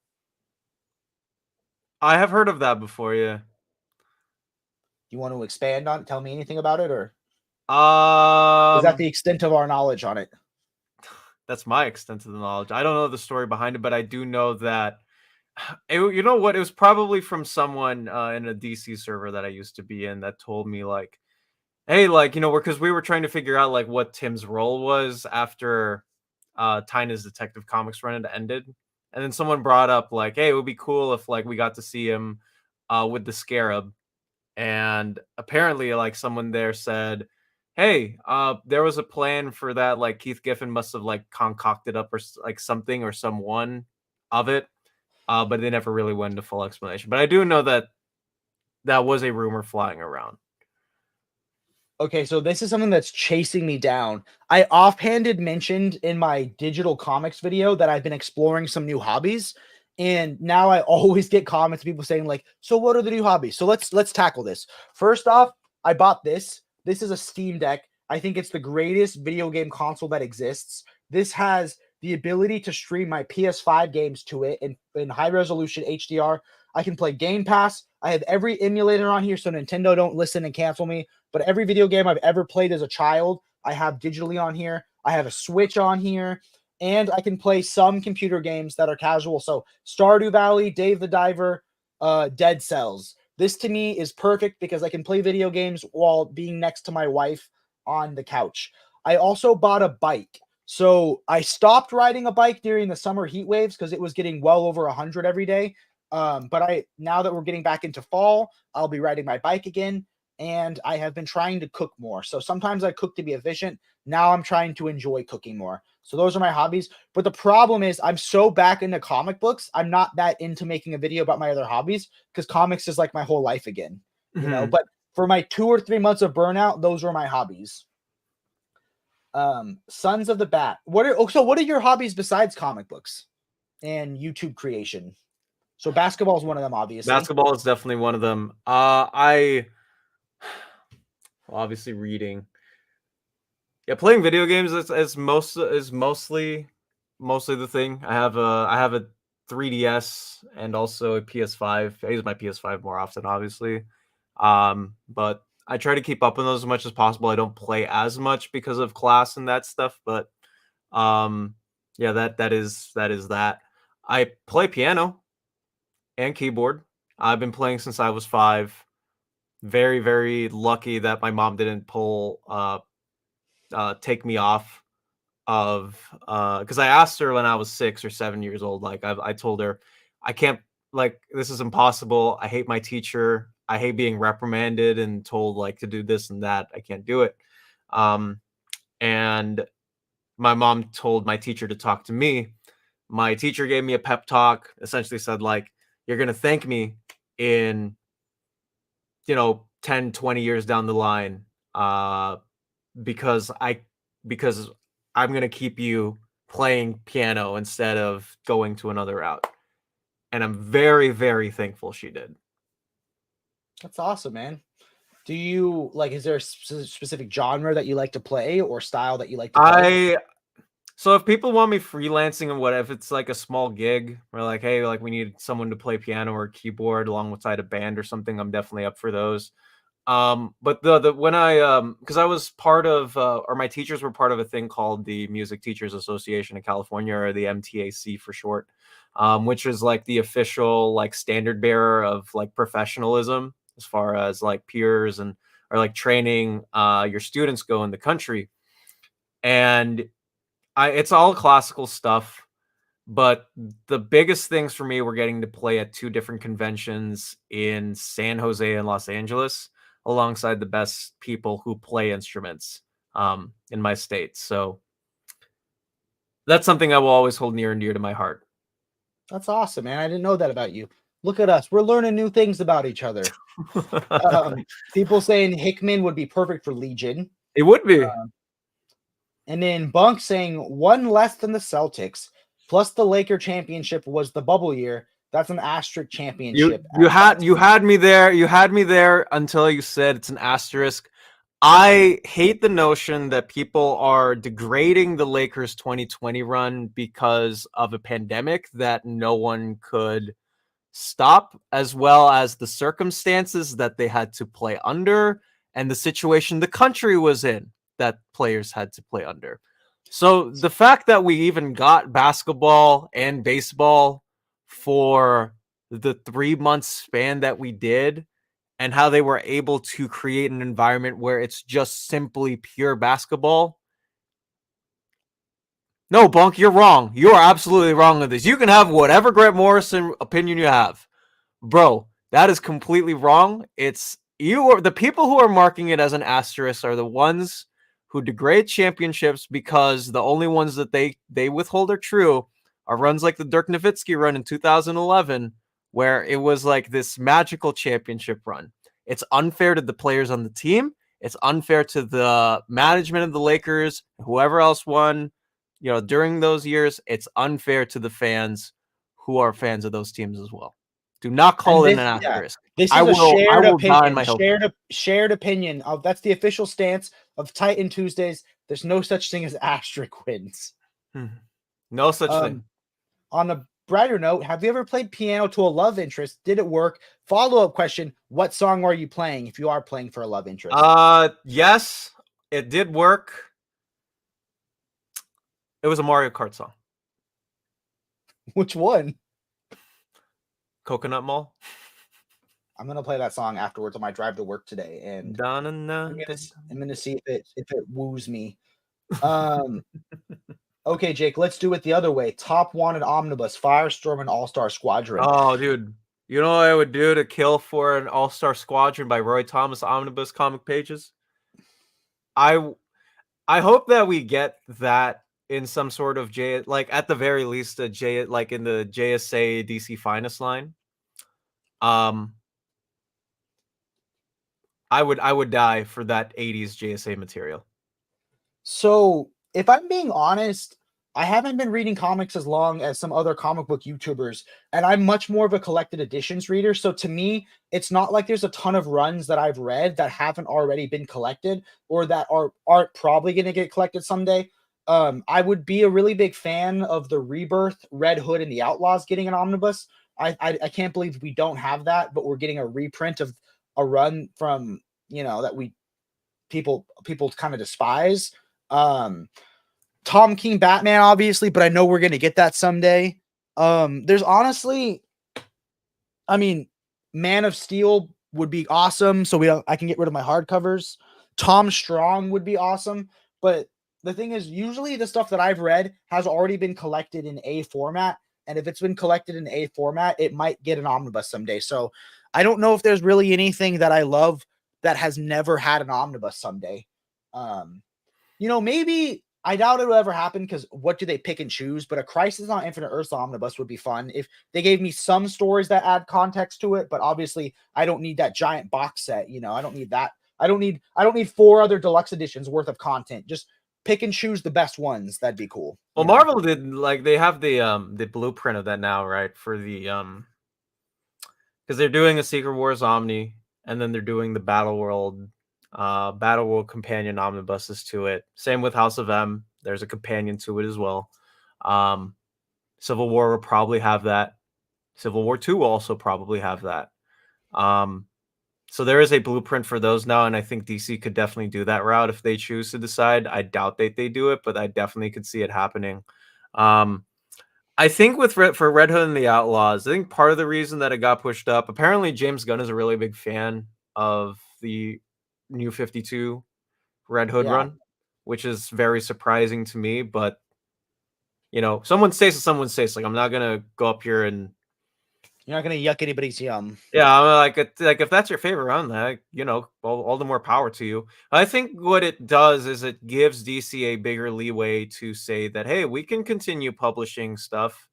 I have heard of that before, yeah. You want to expand on it? Tell me anything about it, or is that the extent of our knowledge on it? That's my extent of the knowledge. I don't know the story behind it, but I do know that You know what? It was probably from someone in a DC server that I used to be in that told me like, "Hey, like because we were trying to figure out like what Tim's role was after Tyna's Detective Comics run had ended, and then someone brought up like, "Hey, it would be cool if like we got to see him with the Scarab." And apparently like someone there said, "Hey, there was a plan for that, like Keith Giffen must have like concocted up or like something or someone of it, but they never really went into full explanation." But I do know that that was a rumor flying around. Okay, so this is something that's chasing me down. I offhanded mentioned in my digital comics video that I've been exploring some new hobbies, and now I always get comments, people saying like, "So what are the new hobbies?" So let's tackle this. First off, I bought this. This is a Steam Deck. I think it's the greatest video game console that exists. This has the ability to stream my PS5 games to it in high resolution HDR. I can play Game Pass. I have every emulator on here, so Nintendo don't listen and cancel me. But every video game I've ever played as a child, I have digitally on here. I have a Switch on here, and I can play some computer games that are casual. So Stardew Valley, Dave the Diver, Dead Cells. This to me is perfect because I can play video games while being next to my wife on the couch. I also bought a bike. So I stopped riding a bike during the summer heat waves because it was getting well over 100 every day. But now that we're getting back into fall, I'll be riding my bike again, and I have been trying to cook more. So sometimes I cook to be efficient. Now I'm trying to enjoy cooking more. So those are my hobbies. But the problem is I'm so back into comic books. I'm not that into making a video about my other hobbies because comics is like my whole life again, Mhm. but for my 2 or 3 months of burnout, those were my hobbies. Sons of the Bat. What are your hobbies besides comic books and YouTube creation? So basketball is one of them, obviously. Basketball is definitely one of them. I obviously reading. Yeah, playing video games is mostly the thing. I have a 3DS and also a PS5. I use my PS5 more often, obviously. But I try to keep up on those as much as possible. I don't play as much because of class and that stuff, but um yeah, that is that. I play piano and keyboard. I've been playing since I was 5. Very, very lucky that my mom didn't take me off of because I asked her when I was 6 or 7 years old. Like I told her, I can't, like, this is impossible. I hate my teacher. I hate being reprimanded and told like to do this and that. I can't do it. Um, and my mom told my teacher to talk to me. My teacher gave me a pep talk, essentially said like, you're gonna thank me in 10, 20 years down the line, because because I'm gonna keep you playing piano instead of going to another route. And I'm very, very thankful she did. That's awesome, man. Do you like, is there a specific genre that you like to play or style that you like to play? I So if people want me freelancing and what if it's like a small gig or like, hey, like we need someone to play piano or keyboard alongside a band or something, I'm definitely up for those. But the when I because I was part of or my teachers were part of a thing called the Music Teachers Association in California, or the MTAC for short, which is like the official like standard bearer of like professionalism as far as like peers and or like training your students go in the country. And it's all classical stuff, but the biggest things for me were getting to play at 2 different conventions in San Jose and Los Angeles, alongside the best people who play instruments, in my state. So that's something I will always hold near and dear to my heart. That's awesome, man. I didn't know that about you. Look at us. We're learning new things about each other. People saying Hickman would be perfect for Legion. It would be. And then Bunk saying one less than the Celtics, plus the Laker championship was the bubble year. That's an asterisk You championship. you had you had me there. You had me there until you said it's an asterisk. I hate the notion that people are degrading the Lakers 2020 run because of a pandemic that no one could stop, as well as the circumstances that they had to play under and the situation the country was in that players had to play under. So the fact that we even got basketball and baseball for the 3 month span that we did and how they were able to create an environment where it's just simply pure basketball. No, Bunk, you're wrong. You are absolutely wrong on this. You can have whatever Grant Morrison opinion you have. Bro, that is completely wrong. It's you are the people who are marking it as an asterisk are the ones who degrade championships because the only ones that they withhold are true are runs like the Dirk Nowitzki run in 2011, where it was like this magical championship run. It's unfair to the players on the team. It's unfair to the management of the Lakers, whoever else won, during those years. It's unfair to the fans who are fans of those teams as well. Do not call And it an this, yeah, asterisk. this I is a will die in my hill. shared opinion of that's the official stance of Titan Tuesdays. There's no such thing as asterisk wins. No such thing. On a brighter note, have you ever played piano to a love interest? Did it work? Follow-up question: what song are you playing if you are playing for a love interest? Yes, it did work. It was a Mario Kart song. Which one? Coconut Mall. I'm gonna play that song afterwards on my drive to work today, and I'm gonna see if it woos me. Okay, Jake, let's do it the other way. Top wanted Omnibus, Firestorm, and All-Star Squadron. Oh, dude. You know what I would do to kill for an All-Star Squadron by Roy Thomas Omnibus comic pages? I hope that we get that in some sort of at the very least in the JSA DC Finest line. I would die for that 80s JSA material. So, if I'm being honest, I haven't been reading comics as long as some other comic book YouTubers, and I'm much more of a collected editions reader. So to me, it's not like there's a ton of runs that I've read that haven't already been collected or that aren't probably going to get collected someday. I would be a really big fan of the Rebirth, Red Hood, and the Outlaws getting an omnibus. I can't believe we don't have that, but we're getting a reprint of a run from that people kind of despise. Tom King Batman, obviously, but I know we're going to get that someday. There's honestly, Man of Steel would be awesome. So I can get rid of my hardcovers. Tom Strong would be awesome. But the thing is, usually the stuff that I've read has already been collected in A format. And if it's been collected in A format, it might get an omnibus someday. So I don't know if there's really anything that I love that has never had an omnibus someday. Maybe I doubt it will ever happen because what do they pick and choose? But a Crisis on Infinite Earths omnibus would be fun if they gave me some stories that add context to it. But obviously, I don't need that giant box set. I don't need that. I don't need 4 other deluxe editions worth of content. Just pick and choose the best ones. That'd be cool. Well, Marvel did they have the blueprint of that now, right? For the because they're doing a Secret Wars Omni, and then they're doing the Battle World companion omnibuses to it. Same with House of M. There's a companion to it as well. Civil War will probably have that. Civil War 2 will also probably have that. So there is a blueprint for those now, and I think DC could definitely do that route if they choose to decide. I doubt they do it, but I definitely could see it happening. I think for Red Hood and the Outlaws, I think part of the reason that it got pushed up, apparently James Gunn is a really big fan of the New 52 Red Hood run, which is very surprising to me. But someone says like I'm not gonna go up here and you're not gonna yuck anybody's yum. Yeah, I'm like if that's your favorite run, that all the more power to you. I think what it does is it gives DC a bigger leeway to say that hey, we can continue publishing stuff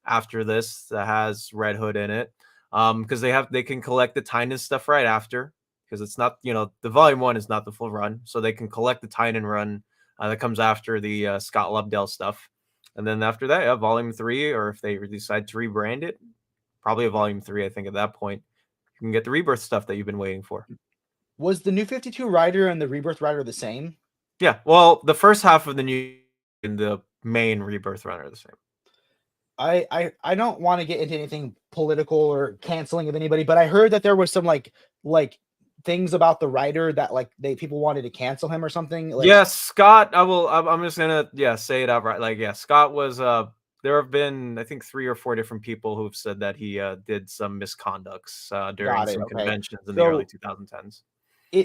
after this that has Red Hood in it, because they can collect the Tynan stuff right after. Because it's not, the volume 1 is not the full run. So they can collect the Tynan run that comes after the Scott Lobdell stuff. And then after that, volume 3, or if they decide to rebrand it, probably a volume 3, I think at that point, you can get the Rebirth stuff that you've been waiting for. Was the New 52 Rider and the Rebirth Rider the same? Yeah. Well, the first half of the new and the main Rebirth run are the same. I don't want to get into anything political or canceling of anybody, but I heard that there was some like things about the writer that people wanted to cancel him or something. Scott. I'm just gonna say it outright. Scott was there have been, I think, 3 or 4 different people who've said that he did some misconducts during Got it. some Okay. conventions in the early So 2010s.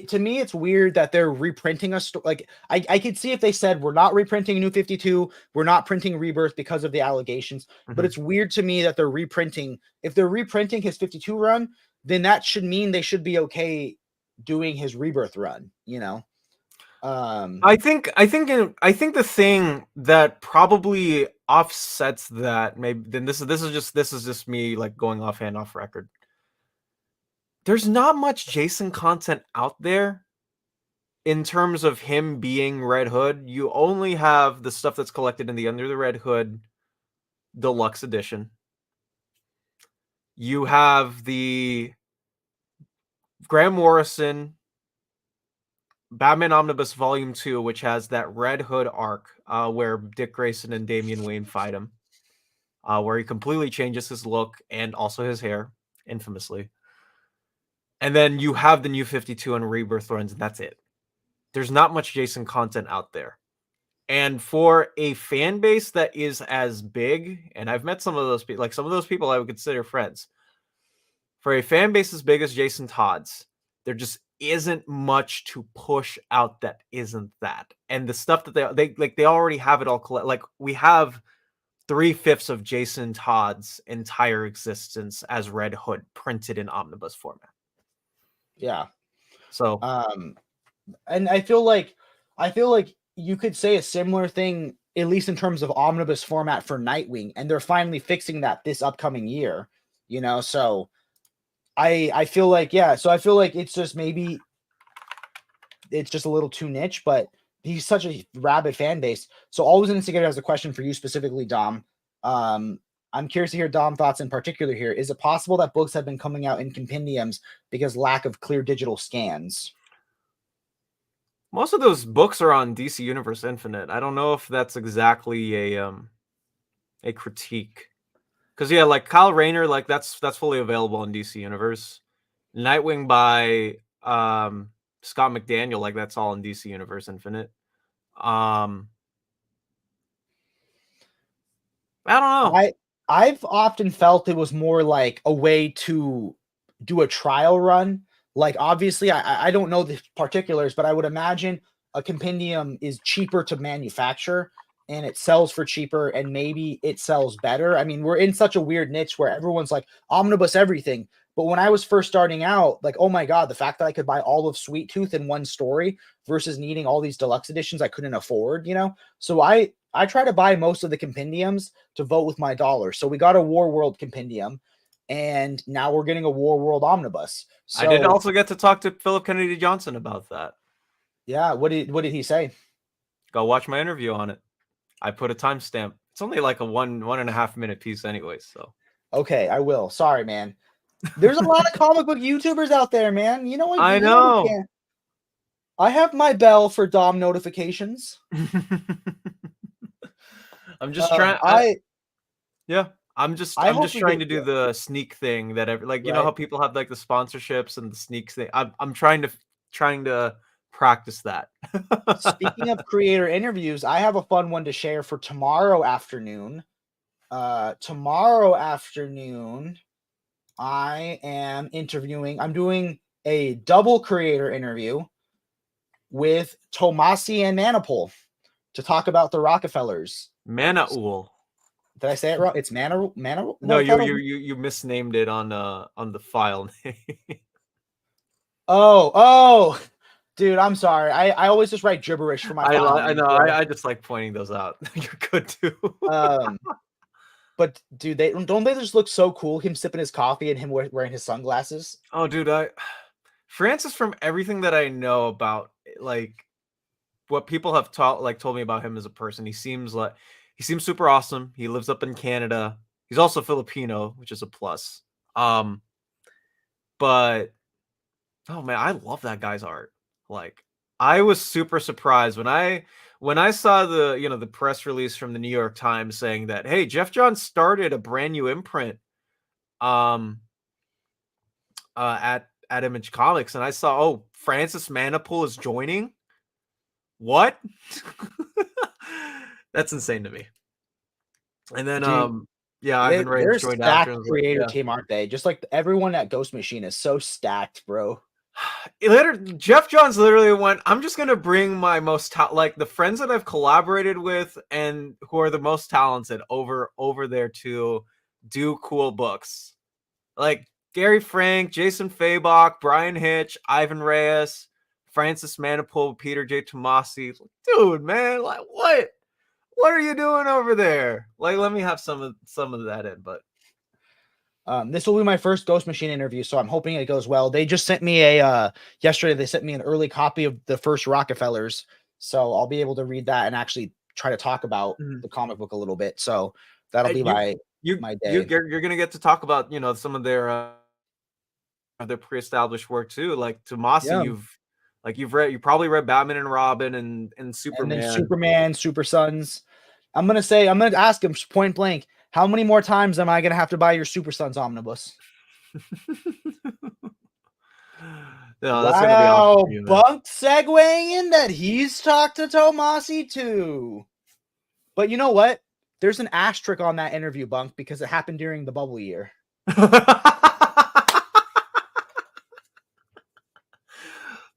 to me, it's weird that they're reprinting like I could see if they said we're not reprinting New 52, we're not printing Rebirth because of the allegations, but it's weird to me that they're reprinting. If they're reprinting his 52 run, then that should mean they should be okay doing his Rebirth run, you know. I think the thing that probably offsets that, maybe, then this is just me like going offhand off record. There's not much Jason content out there in terms of him being Red Hood. You only have the stuff that's collected in the Under the Red Hood Deluxe Edition. You have the Grant Morrison Batman Omnibus Volume 2, which has that Red Hood arc where Dick Grayson and Damian Wayne fight him, where he completely changes his look and also his hair, infamously. And then you have the New 52 and Rebirth runs, and that's it. There's not much Jason content out there. And for a fan base that is as big, and I've met some of those people, like some of those people I would consider friends. For a fan base as big as Jason Todd's, there just isn't much to push out that isn't that. And the stuff that they already have it all like we have 3/5 of Jason Todd's entire existence as Red Hood printed in omnibus format. Yeah. So and I feel like you could say a similar thing, at least in terms of omnibus format for Nightwing, and they're finally fixing that this upcoming year, you know. So I feel like, yeah, so I feel like it's just maybe it's just a little too niche, but he's such a rabid fan base. So Always an Instigator has a question for you specifically, Dom. I'm curious to hear Dom thoughts in particular here. Is it possible that books have been coming out in compendiums because lack of clear digital scans? most of those books are on DC Universe Infinite. I don't know if that's exactly a critique. Because yeah, like Kyle Rayner, like that's fully available on DC Universe. Nightwing by Scott McDaniel, like that's all in DC Universe Infinite. I don't know. I've often felt it was more like a way to do a trial run. Like, obviously, I don't know the particulars, but I would imagine a compendium is cheaper to manufacture and it sells for cheaper, and maybe it sells better. I mean, we're in such a weird niche where everyone's like omnibus everything. But when I was first starting out, like, oh my God, the fact that I could buy all of Sweet Tooth in one story versus needing all these deluxe editions I couldn't afford, you know? So I try to buy most of the compendiums to vote with my dollar. So we got a War World compendium, and now we're getting a War World omnibus. So I did also get to talk to Philip Kennedy Johnson about that. Yeah, what did he say? Go watch my interview on it. I put a timestamp. It's only like a 1.5 minute piece anyway, so. Okay, I will. Sorry, man. There's a lot of comic book YouTubers out there, man. You know what? I know. I have my bell for Dom notifications. I'm just trying. I'm just trying to do the sneak thing that you know how people have like the sponsorships and the sneaks thing. I'm trying to practice that. Speaking of creator interviews, I have a fun one to share for tomorrow afternoon. Tomorrow afternoon, I am I'm doing a double creator interview with Tomasi and Manipul to talk about the Rockefellers. Manaul. Did I say it wrong? It's Manipul? No, you misnamed it on the file name. Oh, dude, I'm sorry. I always just write gibberish for my file I know. I just like pointing those out. You're good too. But dude, don't they just look so cool? Him sipping his coffee and him wearing his sunglasses. Oh, dude, Francis, from everything that I know about, like, what people have told me about him as a person, he seems super awesome. He lives up in Canada. He's also Filipino, which is a plus. But oh man, I love that guy's art. Like, I was super surprised when I saw the press release from the New York Times saying that, hey, Jeff Johns started a brand new imprint at Image Comics, and I saw, oh, Francis Manipul is joining. What? That's insane to me. And then Dude, yeah, Ivan they're Reyes a joined after stacked and was like, creator yeah. team, aren't they? Just like everyone at Ghost Machine is so stacked, bro. Jeff Johns literally went, I'm just gonna bring my most like the friends that I've collaborated with and who are the most talented over there to do cool books. Like Gary Frank, Jason Fabok, Brian Hitch, Ivan Reyes, Francis Manipul, Peter J. Tomasi. Dude, man, like what are you doing over there? Like, let me have some of that in, but This will be my first Ghost Machine interview, so I'm hoping it goes well. They just sent me a yesterday. They sent me an early copy of the first Rockefellers, so I'll be able to read that and actually try to talk about the comic book a little bit. So that'll be my day. You're gonna get to talk about some of their pre-established work too. Like Tomasi, Yeah, you probably read Batman and Robin and and then Superman. Superman, Super Sons. I'm gonna ask him point blank. How many more times am I gonna have to buy your Super Sons omnibus? No, that's gonna be awesome Wow, for you, man. Bunk segueing in that he's talked to Tomasi too. But you know what? There's an asterisk on that interview, Bunk, because it happened during the bubble year.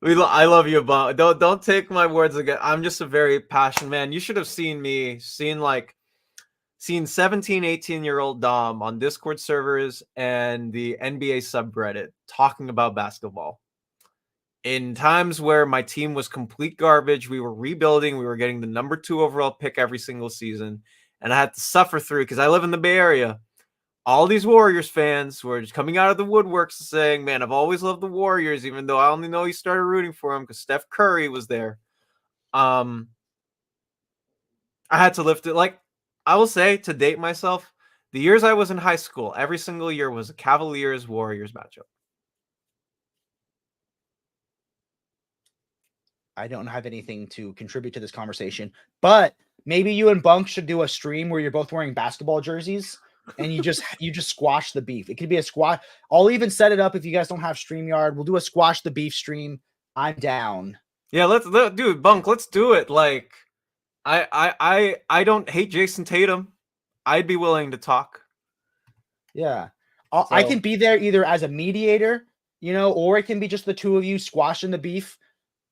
I love you, Bunk. Don't take my words again. I'm just a very passionate man. You should have seen 17, 18-year-old Dom on Discord servers and the NBA subreddit talking about basketball. In times where my team was complete garbage, we were rebuilding, we were getting the number 2 overall pick every single season, and I had to suffer through because I live in the Bay Area. All these Warriors fans were just coming out of the woodworks saying, man, I've always loved the Warriors, even though I only know you started rooting for them because Steph Curry was there. I had to lift it. Like, I will say, to date myself, the years I was in high school, every single year was a Cavaliers-Warriors matchup. I don't have anything to contribute to this conversation, but maybe you and Bunk should do a stream where you're both wearing basketball jerseys and you just squash the beef. It could be a squash. I'll even set it up if you guys don't have StreamYard. We'll do a squash the beef stream. I'm down. Yeah, dude, Bunk, let's do it. Like, I don't hate Jason Tatum. I'd be willing to talk. Yeah. I can be there either as a mediator, or it can be just the two of you squashing the beef.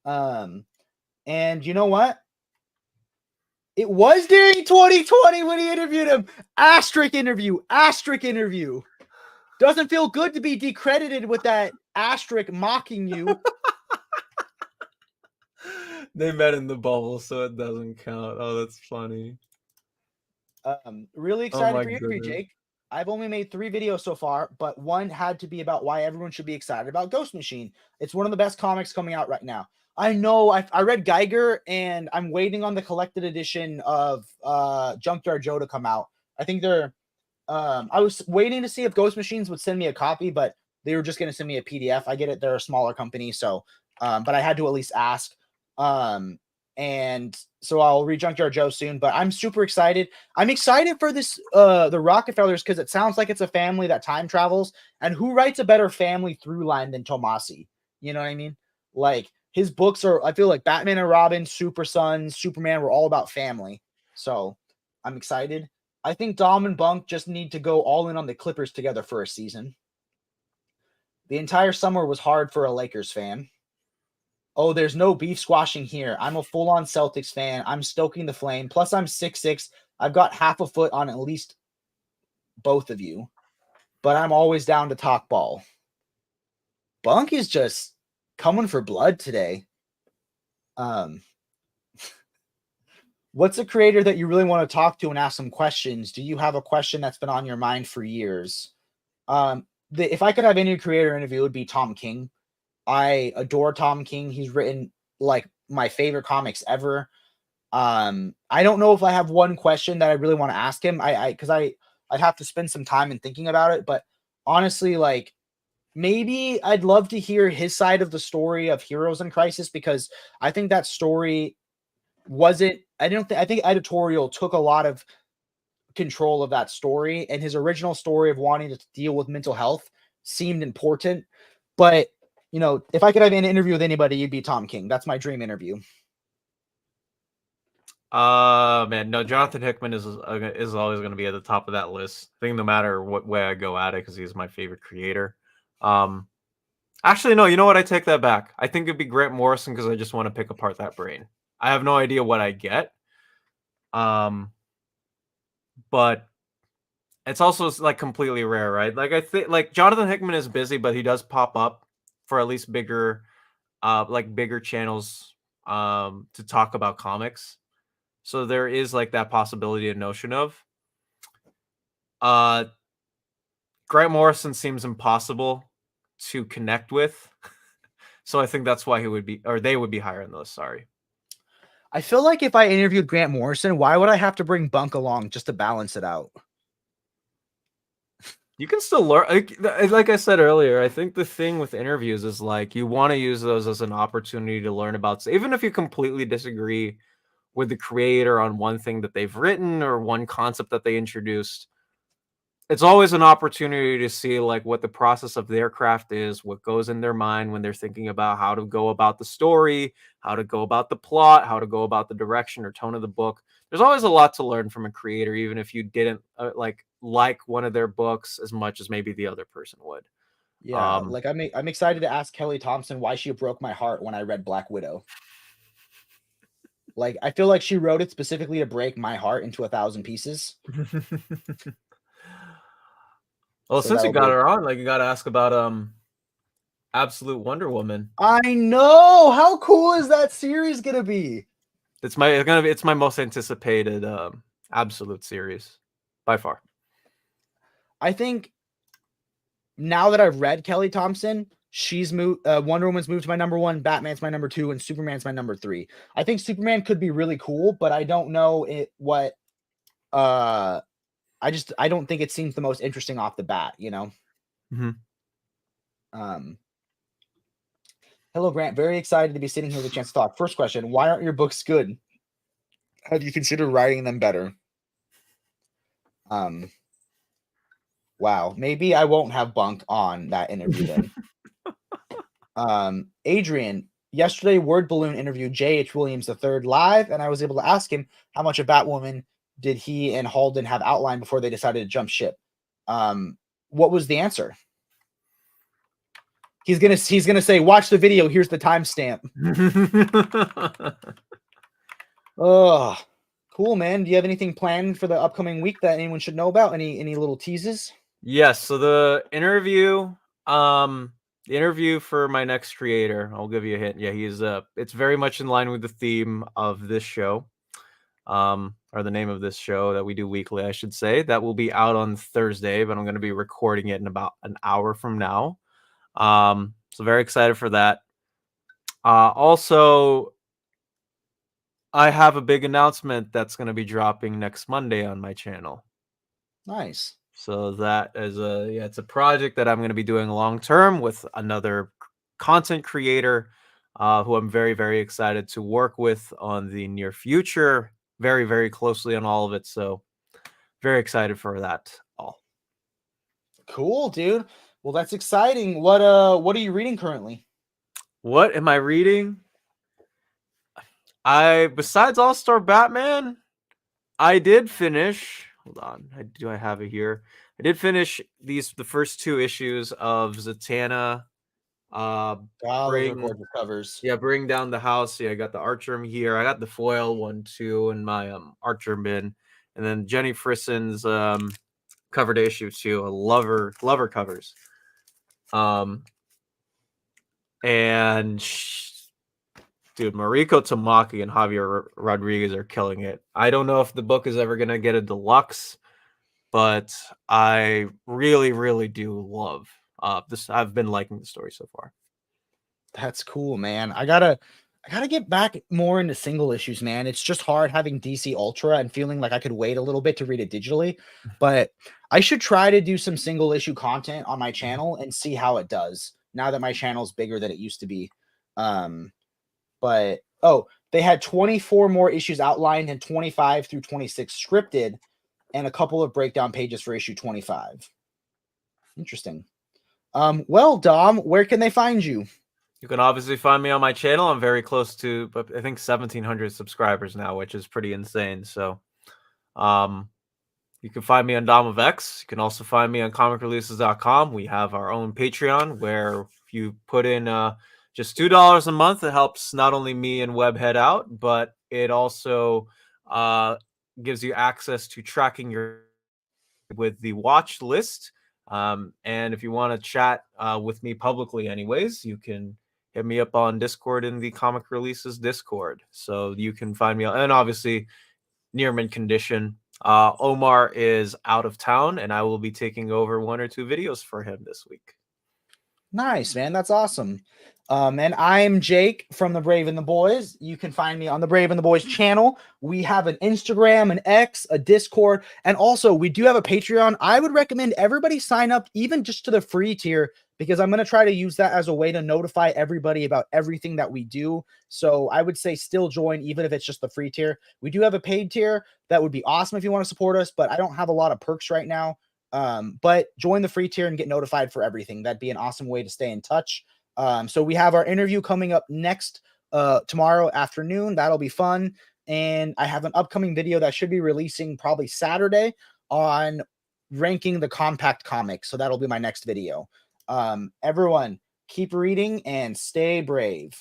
And you know what? It was during 2020 when he interviewed him. Asterisk interview. Doesn't feel good to be decredited with that asterisk mocking you. They met in the bubble, so it doesn't count. Oh, that's funny. Really excited for your interview, Jake. I've only made 3 videos so far, but one had to be about why everyone should be excited about Ghost Machine. It's one of the best comics coming out right now. I know I read Geiger, and I'm waiting on the collected edition of Junkyard Joe to come out. I think they're I was waiting to see if Ghost Machines would send me a copy, but they were just going to send me a PDF. I get it. They're a smaller company. So, but I had to at least ask. And so I'll read Junkyard Joe soon, but I'm super excited. I'm excited for this, the Rockefellers, because it sounds like it's a family that time travels, and who writes a better family through line than Tomasi? You know what I mean? Like, his books are, I feel like Batman and Robin, Super Sons, Superman were all about family. So I'm excited. I think Dom and Bunk just need to go all in on the Clippers together for a season. The entire summer was hard for a Lakers fan. Oh, there's no beef squashing here. I'm a full-on Celtics fan. I'm stoking the flame. Plus, I'm 6'6". I've got half a foot on at least both of you. But I'm always down to talk ball. Bunk is just coming for blood today. What's a creator that you really want to talk to and ask some questions? Do you have a question that's been on your mind for years? If I could have any creator interview, it would be Tom King. I adore Tom King. He's written like my favorite comics ever. I don't know if I have one question that I really want to ask him. Because I'd have to spend some time in thinking about it. But honestly, like, maybe I'd love to hear his side of the story of Heroes in Crisis, because I think that story wasn't. I think editorial took a lot of control of that story, and his original story of wanting to deal with mental health seemed important. But if I could have an interview with anybody, you'd be Tom King. That's my dream interview. Man, no, Jonathan Hickman is always going to be at the top of that list. I think no matter what way I go at it, because he's my favorite creator. Actually, no, you know what? I take that back. I think it'd be Grant Morrison because I just want to pick apart that brain. I have no idea what I get. But it's also like completely rare, right? Like I think like Jonathan Hickman is busy, but he does pop up for at least bigger bigger channels to talk about comics. So there is like that possibility and notion of uh Grant Morrison seems impossible to connect with. So I think that's why he would be, or they would be higher on those. Sorry. I feel like if I interviewed Grant Morrison, why would I have to bring Bunk along just to balance it out? You can still learn. Like I said earlier, I think the thing with interviews is like you want to use those as an opportunity to learn about, even if you completely disagree with the creator on one thing that they've written or one concept that they introduced. It's always an opportunity to see like what the process of their craft is, what goes in their mind when they're thinking about how to go about the story, how to go about the plot, how to go about the direction or tone of the book. There's always a lot to learn from a creator, even if you didn't like one of their books as much as maybe the other person would. Yeah, like I'm excited to ask Kelly Thompson why she broke my heart when I read Black Widow. Like I feel like she wrote it specifically to break my heart into 1,000 pieces. Well, So since you that'll got be. her on, like you got to ask about Absolute Wonder Woman. I know. How cool is that series gonna be? It's my most anticipated Absolute series by far. I think now that I've read Kelly Thompson, she's moved. Wonder Woman's moved to my number 1. Batman's my number 2, and Superman's my number 3. I think Superman could be really cool, but I don't know what. I don't think it seems the most interesting off the bat. You know. Mm-hmm. Hello, Grant. Very excited to be sitting here with a chance to talk. First question: why aren't your books good? Have you considered writing them better? Wow. Maybe I won't have Bunk on that interview then. Adrian, yesterday Word Balloon interviewed J.H. Williams III live, and I was able to ask him how much of Batwoman did he and Halden have outlined before they decided to jump ship. What was the answer? He's gonna say, watch the video, here's the timestamp. Oh, cool, man. Do you have anything planned for the upcoming week that anyone should know about? Any little teases? Yes, so the interview for my next creator, I'll give you a hint. Yeah, he's it's very much in line with the theme of this show. Or the name of this show that we do weekly, I should say. That will be out on Thursday, but I'm going to be recording it in about an hour from now. So very excited for that. Also, I have a big announcement that's going to be dropping next Monday on my channel. Nice. So that is it's a project that I'm going to be doing long term with another content creator who I'm very, very excited to work with on the near future. Very, very closely on all of it. So very excited for that all. Cool, dude. Well, that's exciting. What are you reading currently? What am I reading? Besides All-Star Batman, I did finish. Hold on. Do I have it here? I did finish the first 2 issues of Zatanna. Those are gorgeous covers. Yeah, Bring Down the House. Yeah, I got the Archer here. I got the foil one too in my Archer bin, and then Jenny Frisson's cover to issue 2. I love her covers. Dude, Mariko Tamaki and Javier Rodriguez are killing it. I don't know if the book is ever gonna get a deluxe, but I really, really do love this. I've been liking the story so far. That's cool, man. I gotta get back more into single issues, man. It's just hard having DC Ultra and feeling like I could wait a little bit to read it digitally, but I should try to do some single issue content on my channel and see how it does now that my channel's bigger than it used to be. But they had 24 more issues outlined and 25 through 26 scripted, and a couple of breakdown pages for issue 25. Interesting. Well, Dom, where can they find you? You can obviously find me on my channel. I'm very close to, but I think 1,700 subscribers now, which is pretty insane. So, um, you can find me on Dom of X. You can also find me on comicreleases.com. We have our own Patreon where if you put in just $2 a month, it helps not only me and Webhead out, but it also gives you access to tracking your with the watch list. And if you want to chat with me publicly, anyways, you can hit me up on Discord in the Comic Releases Discord. So you can find me, and obviously, near mint condition. Omar is out of town, and I will be taking over 1 or 2 videos for him this week. Nice, man. That's awesome. And I'm Jake from the Brave and the Boys. You can find me on the Brave and the Boys channel. We have an Instagram, an X, a Discord, and also we do have a Patreon. I would recommend everybody sign up, even just to the free tier, because I'm going to try to use that as a way to notify everybody about everything that we do. So I would say still join, even if it's just the free tier. We do have a paid tier that would be awesome if you want to support us, but I don't have a lot of perks right now. But join the free tier and get notified for everything. That'd be an awesome way to stay in touch. So we have our interview coming up next tomorrow afternoon. That'll be fun. And I have an upcoming video that should be releasing probably Saturday on ranking the compact comics. So that'll be my next video. Everyone, keep reading and stay brave.